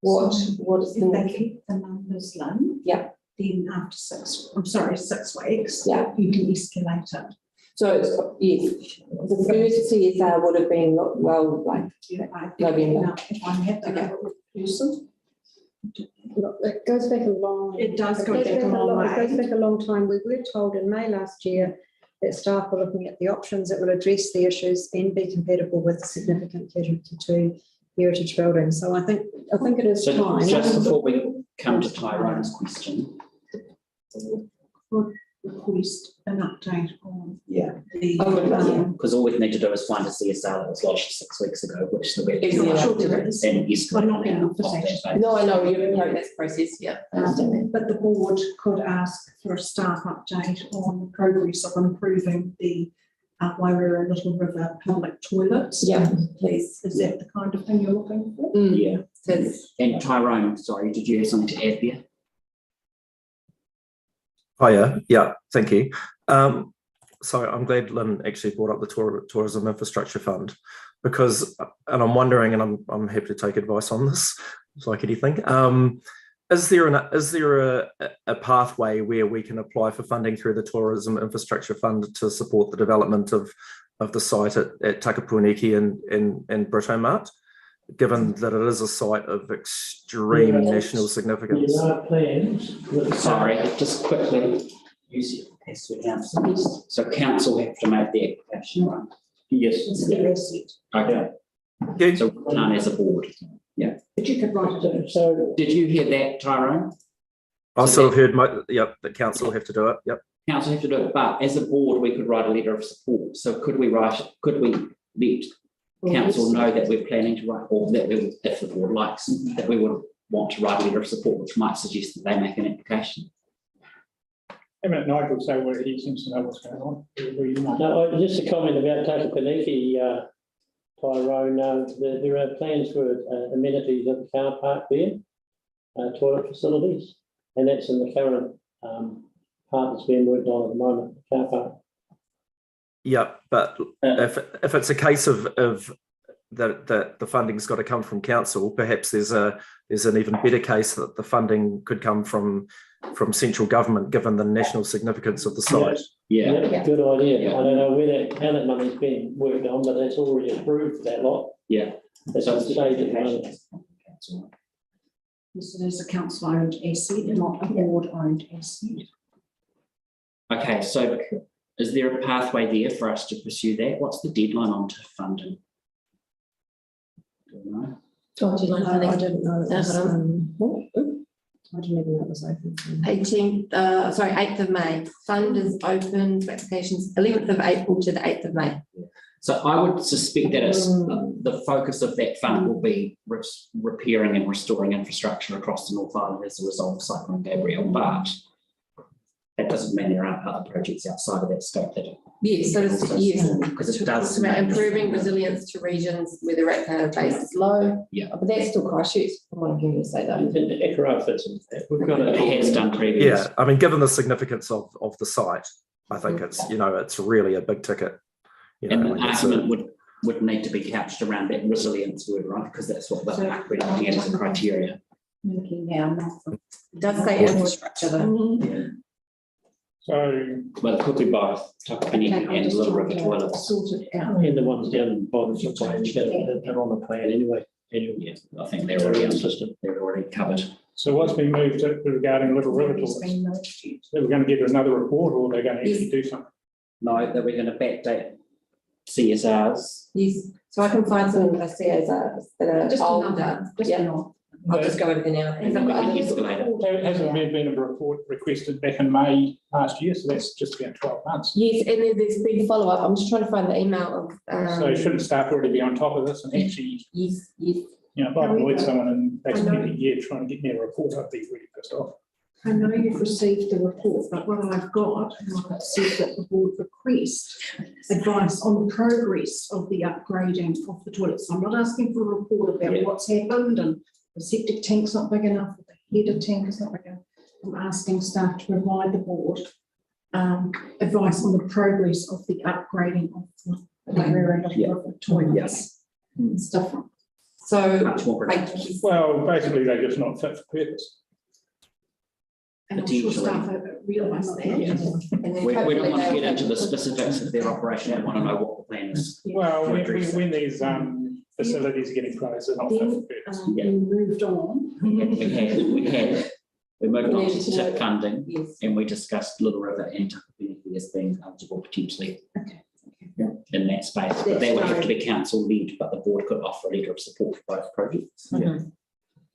J: What is
L: if they keep the numbers low?
J: Yeah.
L: Then after 6 weeks,
J: yeah,
L: you can escalate it.
J: So yes, the first CSR would have been November.
L: If I had the person.
A: It goes back a long.
L: It does go back a long way.
A: It goes back a long time. We were told in May last year that staff were looking at the options that would address the issues and be compatible with significant casualty to heritage buildings. So I think it is time.
C: Just before we come to Tyrone's question,
L: request an update on
J: Yeah.
L: the.
C: Because all we need to do is find a CSR that was lodged 6 weeks ago, which the web
J: Yeah.
L: I'm sure there is.
C: and is
L: But not in
C: now
L: office
C: off that
L: action.
C: basis.
J: No, I know, you're in this process, yeah. I understand that.
L: But the board could ask for a staff update on the progress of improving the Wairua and Little River public toilets.
J: Yeah, please.
L: Is that the kind of thing you're looking for?
C: Yeah.
J: Says,
C: And Tyrone, sorry, did you have something to add there?
F: Hiya, yeah, thank you. So I'm glad Lynn actually brought up the Tourism Infrastructure Fund, because, and I'm wondering, and I'm happy to take advice on this, it's like anything. Is there a pathway where we can apply for funding through the Tourism Infrastructure Fund to support the development of the site at Takapuniki and Britomart, given that it is a site of extreme national significance?
G: There are plans.
C: Sorry, just quickly. Use your pass to council. So council have to make the application, right?
G: Yes.
L: It's the asset.
C: Okay.
F: Yeah.
C: So we can't as a board. Yeah.
L: But you could write it in.
G: So
C: Did you hear that, Tyrone?
F: I sort of heard the council have to do it. Yep.
C: Council have to do it, but as a board, we could write a letter of support. So could we let council know that we're planning to write, or that we would, if the board likes, that we would want to write a letter of support, which might suggest that they make an application.
D: Nigel say where he seems to know what's going on.
G: no, just a comment about Takapuniki, Tyrone. There are plans for amenities at the car park there, toilet facilities, and that's in the current part that's being worked on at the moment, the car park.
F: Yeah, but if it's a case of that the funding's got to come from council, perhaps there's an even better case that the funding could come from central government, given the national significance of the site.
C: Yeah.
G: Good idea.
C: Yeah.
G: I don't know how that money's being worked on, but that's already approved for that lot.
C: Yeah.
G: That's on stage at the moment.
L: This is a council owned asset, not a board owned asset.
C: Okay, so is there a pathway there for us to pursue that? What's the deadline on to funding? Don't know.
A: I didn't know it was, I didn't even know it was open.
J: 18th, 8th of May. Fund is open to applications 11th of April to the 8th of May.
C: So I would suspect that it's the focus of that fund will be repairing and restoring infrastructure across the North Island as a result of Cyclone Gabrielle, but that doesn't mean there aren't other projects outside of that scope that.
J: Yes, so it's, yes,
C: because it does.
J: it's about improving resilience to regions where the ratepayer base is low.
C: Yeah.
J: But that's still Christchurch, from what I'm hearing you say though.
G: And Ekaro fits into that. We've got
C: It has done previous.
F: Yeah, I mean, given the significance of the site, I think it's it's really a big ticket.
C: And the argument would need to be couched around that resilience word, right? Because that's what we're looking at as a criteria.
B: Looking now.
J: It does say infrastructure though.
C: Yeah.
D: So,
C: Well, it could be both Takapuniki and Little River toilets.
L: Sorted out.
G: And the ones down by the supply, they're on the plan anyway.
C: Yeah, I think they're already system. They're already covered.
D: so what's been moved regarding Little River
L: It's
D: toilets?
L: been noted.
D: They were going to get another report, or they're going to actually do something?
C: No, that we're going to backdate CSRs.
J: Yes, so I can find some CSRs that are
L: Just
J: older.
L: another, just
J: Yeah.
L: another.
J: I'll just go over there now.
C: And then we can escalate it.
D: Hasn't there been a report requested back in May last year? So that's just about 12 months.
J: Yes, and then there's been follow-up. I'm just trying to find the email of.
D: So shouldn't staff already be on top of this and actually,
J: Yes.
D: if I avoid someone and basically, trying to get me a report, I'd be really pissed off.
L: I know you've received the report, but what I've got says that the board request advice on the progress of the upgrading of the toilets. I'm not asking for a report about what's happened and the septic tank's not big enough, the header tank is not big enough. I'm asking staff to provide the board advice on the progress of the upgrading of the toilets and stuff.
J: So,
C: Much more
J: like,
C: productive.
D: Well, basically, they're just not fit for purpose.
L: And I'm sure staff realise that.
J: and then
C: We
J: hopefully
C: don't want to
J: they'll
C: get into the
J: have-
C: specifics of their operation. We want to know what the plan is.
D: Well, when these facilities are getting closed, they're not fit for
L: Then
D: purpose.
L: we moved on.
C: We moved on to tip funding,
J: Yes.
C: and we discussed Little River and Takapuniki as being eligible potentially.
L: Okay.
C: In that space, but they would have to be council led, but the board could offer a letter of support for both projects.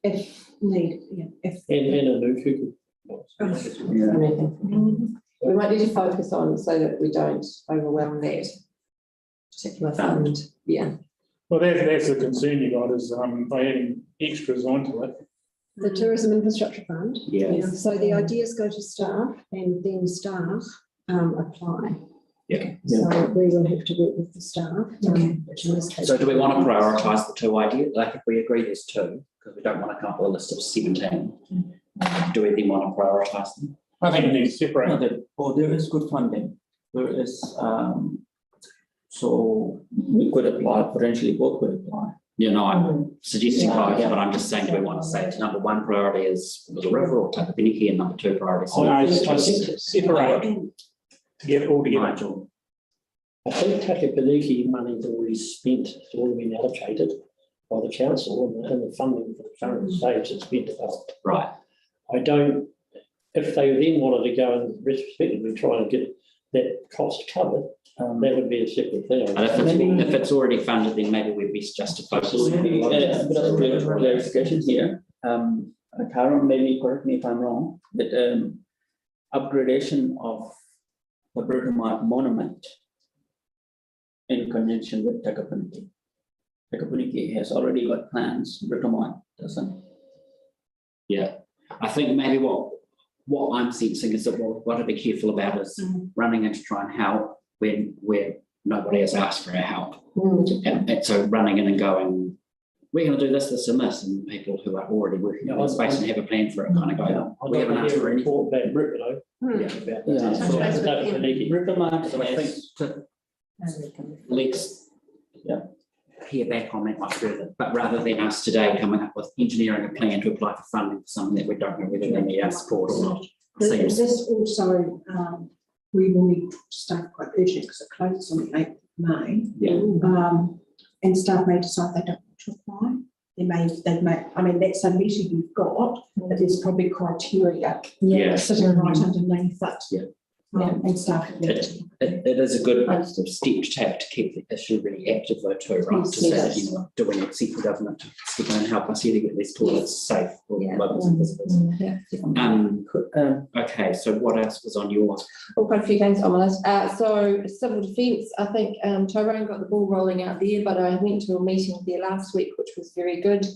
L: If need, if.
G: And a new
L: Oh.
G: figure.
L: Mhm.
J: We might need to focus on so that we don't overwhelm that particular fund. Yeah.
D: Well, that's the concern you got is by adding extras onto it.
L: The Tourism Infrastructure Fund.
C: Yeah.
L: So the ideas go to staff and then staff apply.
C: Yeah.
L: So we will have to work with the staff. Which in this case
C: So do we want to prioritise the two ideas? Like if we agree there's two, because we don't want to come up with a list of 17, do we then want to prioritise them?
D: I think we need to separate.
I: There is good funding. There is, so we could apply, potentially both could apply.
C: You know, I'm suggesting both, but I'm just saying, do we want to say number one priority is the river or Takapeniki, and number two priority is
D: I separate to get it all together.
C: Nigel?
G: I think Takapeniki money's already spent, it's already been allocated by the council and the funding for the current stage has been developed.
C: Right.
G: I don't, if they then wanted to go and retrospectively try and get that cost covered, that would be a separate thing.
C: But if it's already funded, then maybe we'd be just to focus.
I: A bit of clarification here. Karen, maybe correct me if I'm wrong, but upgradation of the Britomart monument in conjunction with Takapeniki. Takapeniki has already got plans, Britomart doesn't.
C: Yeah, I think maybe what I'm sensing is that what we've got to be careful about is running in to try and help when nobody has asked for our help. And so running in and going, we're going to do this, and this, and people who are already working in that space and have a plan for it kind of go, we haven't asked for anything.
I: Britomart,
C: So I think let's hear back on that much further, but rather than us today coming up with engineering a plan to apply for funding for something that we don't know whether they need our support or not.
L: This also, we will need staff quite urgent because it closes on the 8th of May.
C: Yeah.
L: And staff may decide they don't want to apply. They may, I mean, that's a meeting you've got, but there's probably criteria sitting right underneath that. And staff.
C: It is a good step to take to keep the issue really active though too, right? To say that, you know, do we need central government to step in and help us here to get these toilets safe for locals and visitors? Okay, so what else was on yours?
J: Well, quite a few things on my list. So civil defence, I think Tyrone got the ball rolling out there, but I went to a meeting there last week, which was very good.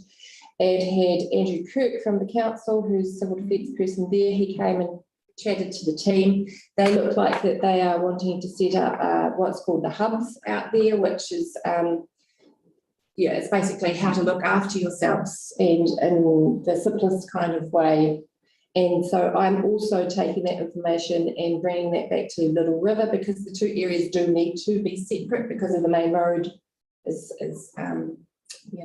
J: It had Andrew Kirk from the council, who's civil defence person there. He came and chatted to the team. They look like that they are wanting to set up what's called the hubs out there, which is it's basically how to look after yourselves and in the simplest kind of way. And so I'm also taking that information and bringing that back to Little River, because the two areas do need to be separate because of the main road is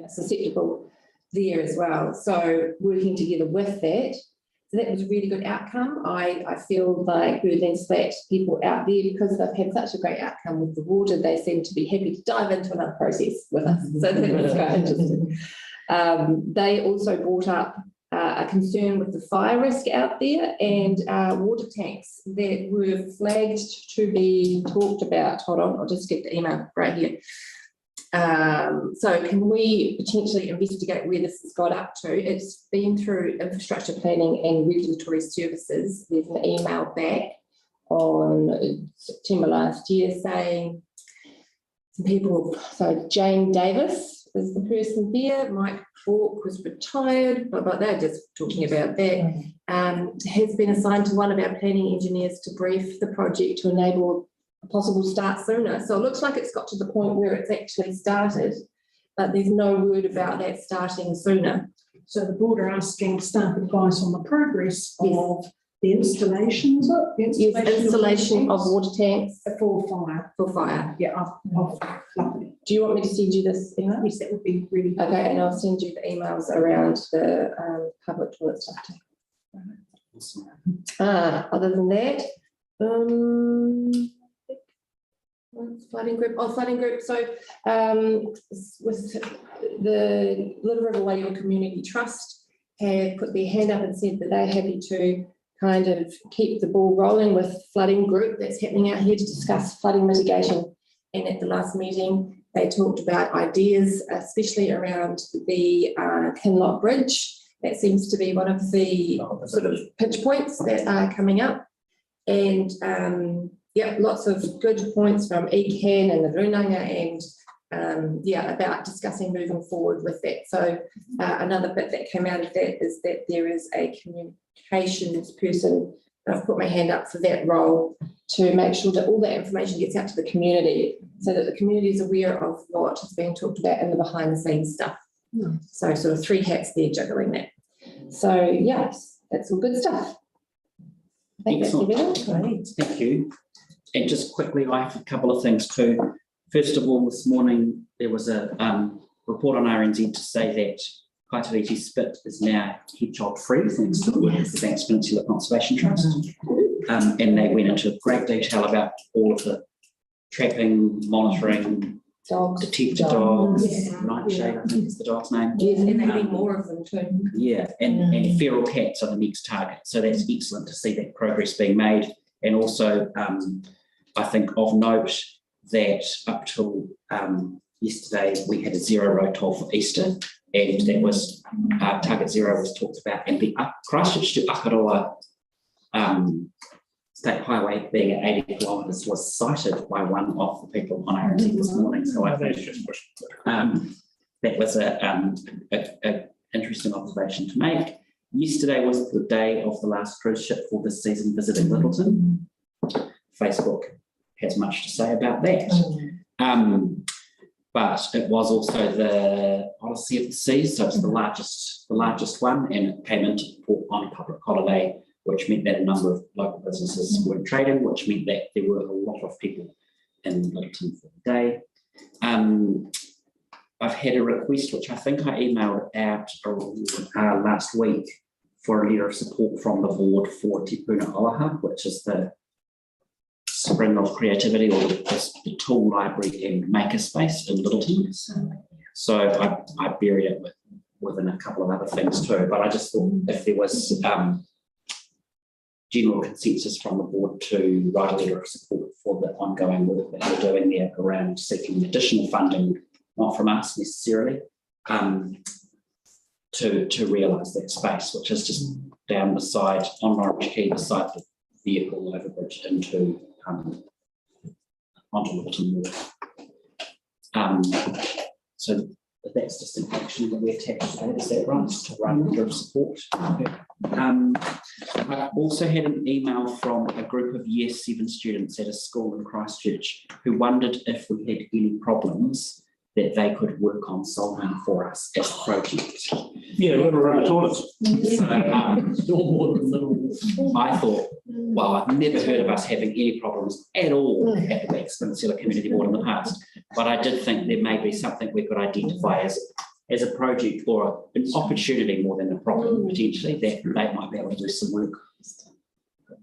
J: susceptible there as well. So working together with that. So that was a really good outcome. I feel like we've then slapped people out there because they've had such a great outcome with the water. They seem to be happy to dive into another process with us. So that was quite interesting. They also brought up a concern with the fire risk out there and water tanks that were flagged to be talked about. Hold on, I'll just get the email right here. So can we potentially investigate where this has got up to? It's been through infrastructure planning and regulatory services. There's an email back on September last year saying some people, so Jane Davis is the person there, Mike Falk was retired, but they're just talking about that, has been assigned to one of our planning engineers to brief the project to enable a possible start sooner. So it looks like it's got to the point where it's actually started, but there's no word about that starting sooner.
L: So the board are asking staff advice on the progress of the installation,
J: installation of water tanks
L: for fire.
J: For fire.
L: Yeah, lovely.
J: Do you want me to send you this email?
L: Yes, that would be really good.
J: Okay, and I'll send you the emails around the public toilet stuff too. Other than that, flooding group. So with the Little River Wading Community Trust have put their hand up and said that they're happy to kind of keep the ball rolling with flooding group that's happening out here to discuss flooding mitigation. And at the last meeting, they talked about ideas, especially around the Kinloch Bridge. That seems to be one of the sort of pinch points that are coming up. And yeah, lots of good points from ECAN and the Runanga, and yeah, about discussing moving forward with that. So another bit that came out of that is that there is a communications person. I've put my hand up for that role to make sure that all that information gets out to the community so that the community is aware of what is being talked about in the behind the scenes stuff. So sort of 3 hats there juggling that. So yes, that's all good stuff.
C: Excellent. Thank you. And just quickly, I have a couple of things too. First of all, this morning there was a report on RNZ to say that Kaitawiti Spit is now hedgehog free thanks to the work of the Banks Peninsula Conservation Trust. And they went into great detail about all of the trapping, monitoring, detector dogs, Nightshade, I think is the dog's name.
J: Yes, and they need more of them too.
C: Yeah, and feral cats are the next target. So that's excellent to see that progress being made. And also, I think of note that up till yesterday, we had a 0 road toll for Easter, and that was target 0 was talked about, and the Christchurch to Akaroa state highway being at 80 kilometres was cited by one of the people on RNZ this morning. So I think that was a interesting observation to make. Yesterday was the day of the last cruise ship for this season visiting Littleton. Facebook has much to say about that. But it was also the Odyssey of the Seas, so it's the largest one, and it came into port on a public holiday, which meant that a number of local businesses were trading, which meant that there were a lot of people in Littleton for the day. I've had a request, which I think I emailed out last week, for a letter of support from the board for Te Puna Oaha, which is the spring of creativity, or the tool library and makerspace in Littleton. So I buried it within a couple of other things too, but I just thought if there was general consensus from the board to write a letter of support for the ongoing work that we're doing there around seeking additional funding, not from us necessarily, to realise that space, which is just down the side on Norwich Quay, beside the vehicle overbridge into onto Littleton Wharf. So that's just an action that we attach today. Is that right? To write a letter of support. I also had an email from a group of Year 7 students at a school in Christchurch who wondered if we had any problems that they could work on solving for us as a project.
D: Yeah, we're around the toilets.
C: So, I thought, well, I've never heard of us having any problems at all at the Banks Peninsula Community Board in the past, but I did think there may be something we could identify as a project or an opportunity more than a problem, potentially, that they might be able to do some work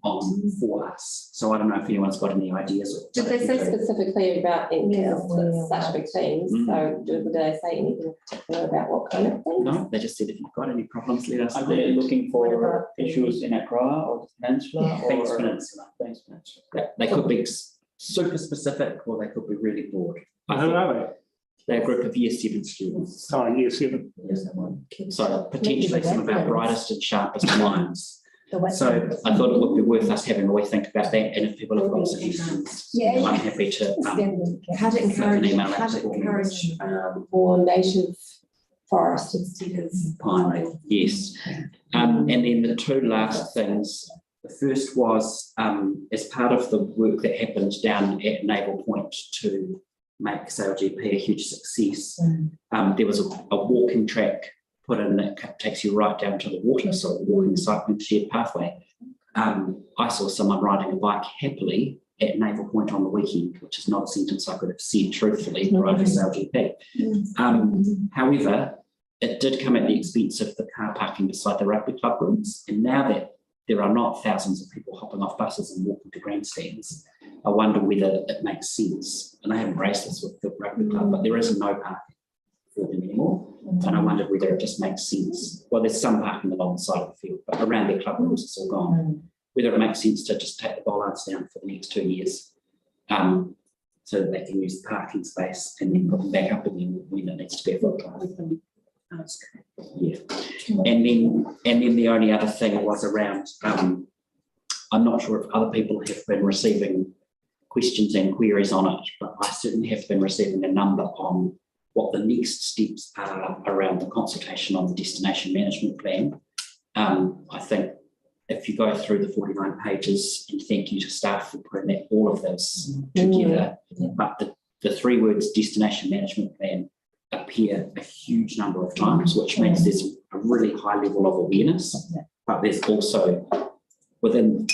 C: on for us. So I don't know if anyone's got any ideas.
J: Did they say specifically about such big things? So did they say anything particular about what kind of things?
C: No, they just said if you've got any problems, let us know.
I: Are they looking for issues in Accra or Peninsula?
C: Banks Peninsula. They could be super specific, or they could be really broad.
D: Who are they?
C: They're a group of Year 7 students.
D: Oh, Year 7.
C: So potentially some of our brightest and sharpest minds. So I thought it would be worth us having a wee think about that, and if people have got suggestions, I'm happy to
J: How to encourage more native forest instead of
C: pine. Yes. And then the two last things. The first was as part of the work that happened down at Naval Point to make SailGP a huge success. There was a walking track put in that takes you right down to the water, so a walking, cycling, shared pathway. I saw someone riding a bike happily at Naval Point on the weekend, which is not a sentence I could have said truthfully over SailGP. However, it did come at the expense of the car parking beside the rugby club rooms, and now that there are not thousands of people hopping off buses and walking to grandstands, I wonder whether it makes sense. And I haven't raised this with the rugby club, but there is no parking for them anymore. And I wondered whether it just makes sense. Well, there's some parking along the side of the field, but around their club rooms it's all gone. Whether it makes sense to just take the bollards down for the next 2 years, so that they can use the parking space and then put them back up again when it needs to be a footpath. Yeah. And then the only other thing was around I'm not sure if other people have been receiving questions and queries on it, but I certainly have been receiving a number on what the next steps are around the consultation on the destination management plan. I think if you go through the 49 pages, and thank you to staff for putting all of this together, but the 3 words destination management plan appear a huge number of times, which means there's a really high level of awareness, but there's also within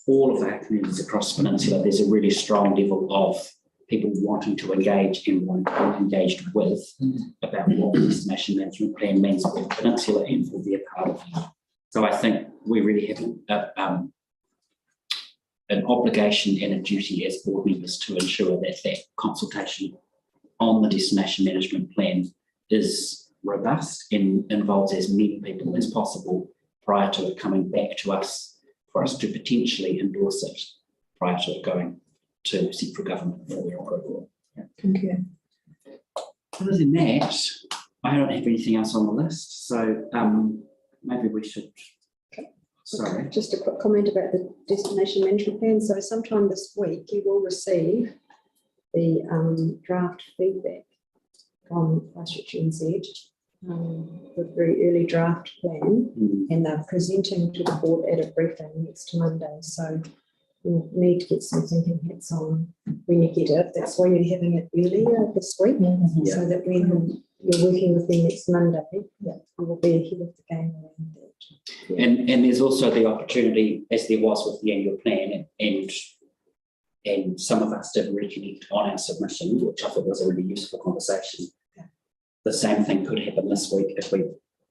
C: all of our communities across the peninsula, there's a really strong level of people wanting to engage and wanting to be engaged with about what the destination management plan means for the peninsula and for their part of it. So I think we really have an obligation and a duty as board members to ensure that that consultation on the destination management plan is robust and involves as many people as possible prior to it coming back to us for us to potentially endorse it prior to it going to central government for their approval.
A: Thank you.
C: Other than that, I don't have anything else on the list, so maybe we should. Sorry.
A: Just a quick comment about the destination management plan. So sometime this week you will receive the draft feedback from Christchurch NZ, the very early draft plan, and they're presenting to the board at a briefing next Monday. So you need to get some thinking hats on when you get it. That's why you're having it earlier this week, so that when you're working with them next Monday, you will be ahead of the game around that.
C: And there's also the opportunity, as there was with the annual plan, and some of us did reconnect on our submission, which I thought was a really useful conversation. The same thing could happen this week if we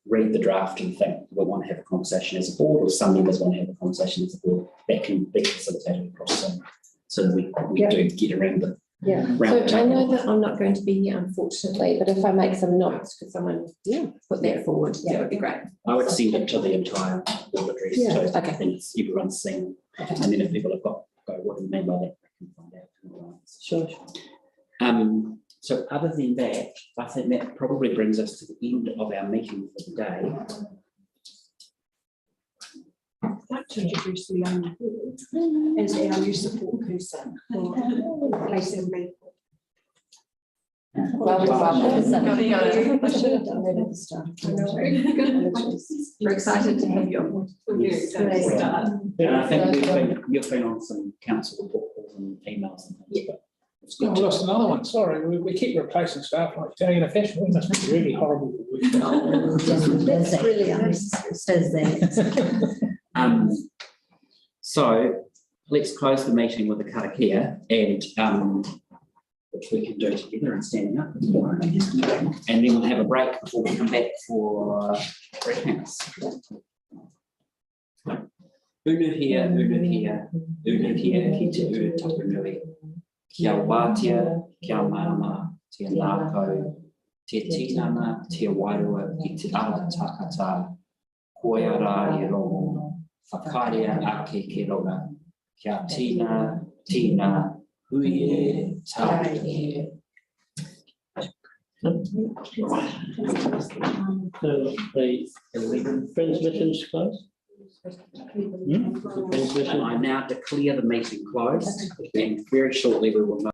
C: read the draft and think we want to have a conversation as a board, or some members want to have a conversation as a board. That can be facilitated across Zoom, so that we do get around the
J: So I know that I'm not going to be here, unfortunately, but if I make some notes, could someone put that forward? That would be great.
C: I would send it to the entire board address, so
J: Okay.
C: I think everyone's seen, and then if people have got what do you mean by that, they can find out.
J: Sure.
C: So other than that, I think that probably brings us to the end of our meeting for the day.
L: I'd like to introduce Leona as our new support person for replacing me.
J: Welcome.
A: I should have done that at the start.
J: We're excited to have you.
C: And I think you've been on some council reports and emails and things. But
D: Oh, we lost another one. Sorry, we keep replacing staff like Italian fashion. We must be really horrible.
A: That's really unnecessary.
B: Says that.
C: So let's close the meeting with a karakia, and which we can do together and standing up. And then we'll have a break before we come back for briefings. Unuhia, unuhia, unuhia ki te uru tapunui. Kia wātia, kia marama, te nākau, te tinana, te wairua i te ara tākata, koia rā I rongo, whakaria ake ke ronga, kia tina, hui e, tāu e.
G: So the transmission's closed?
C: And I now declare the meeting closed, and very shortly we will know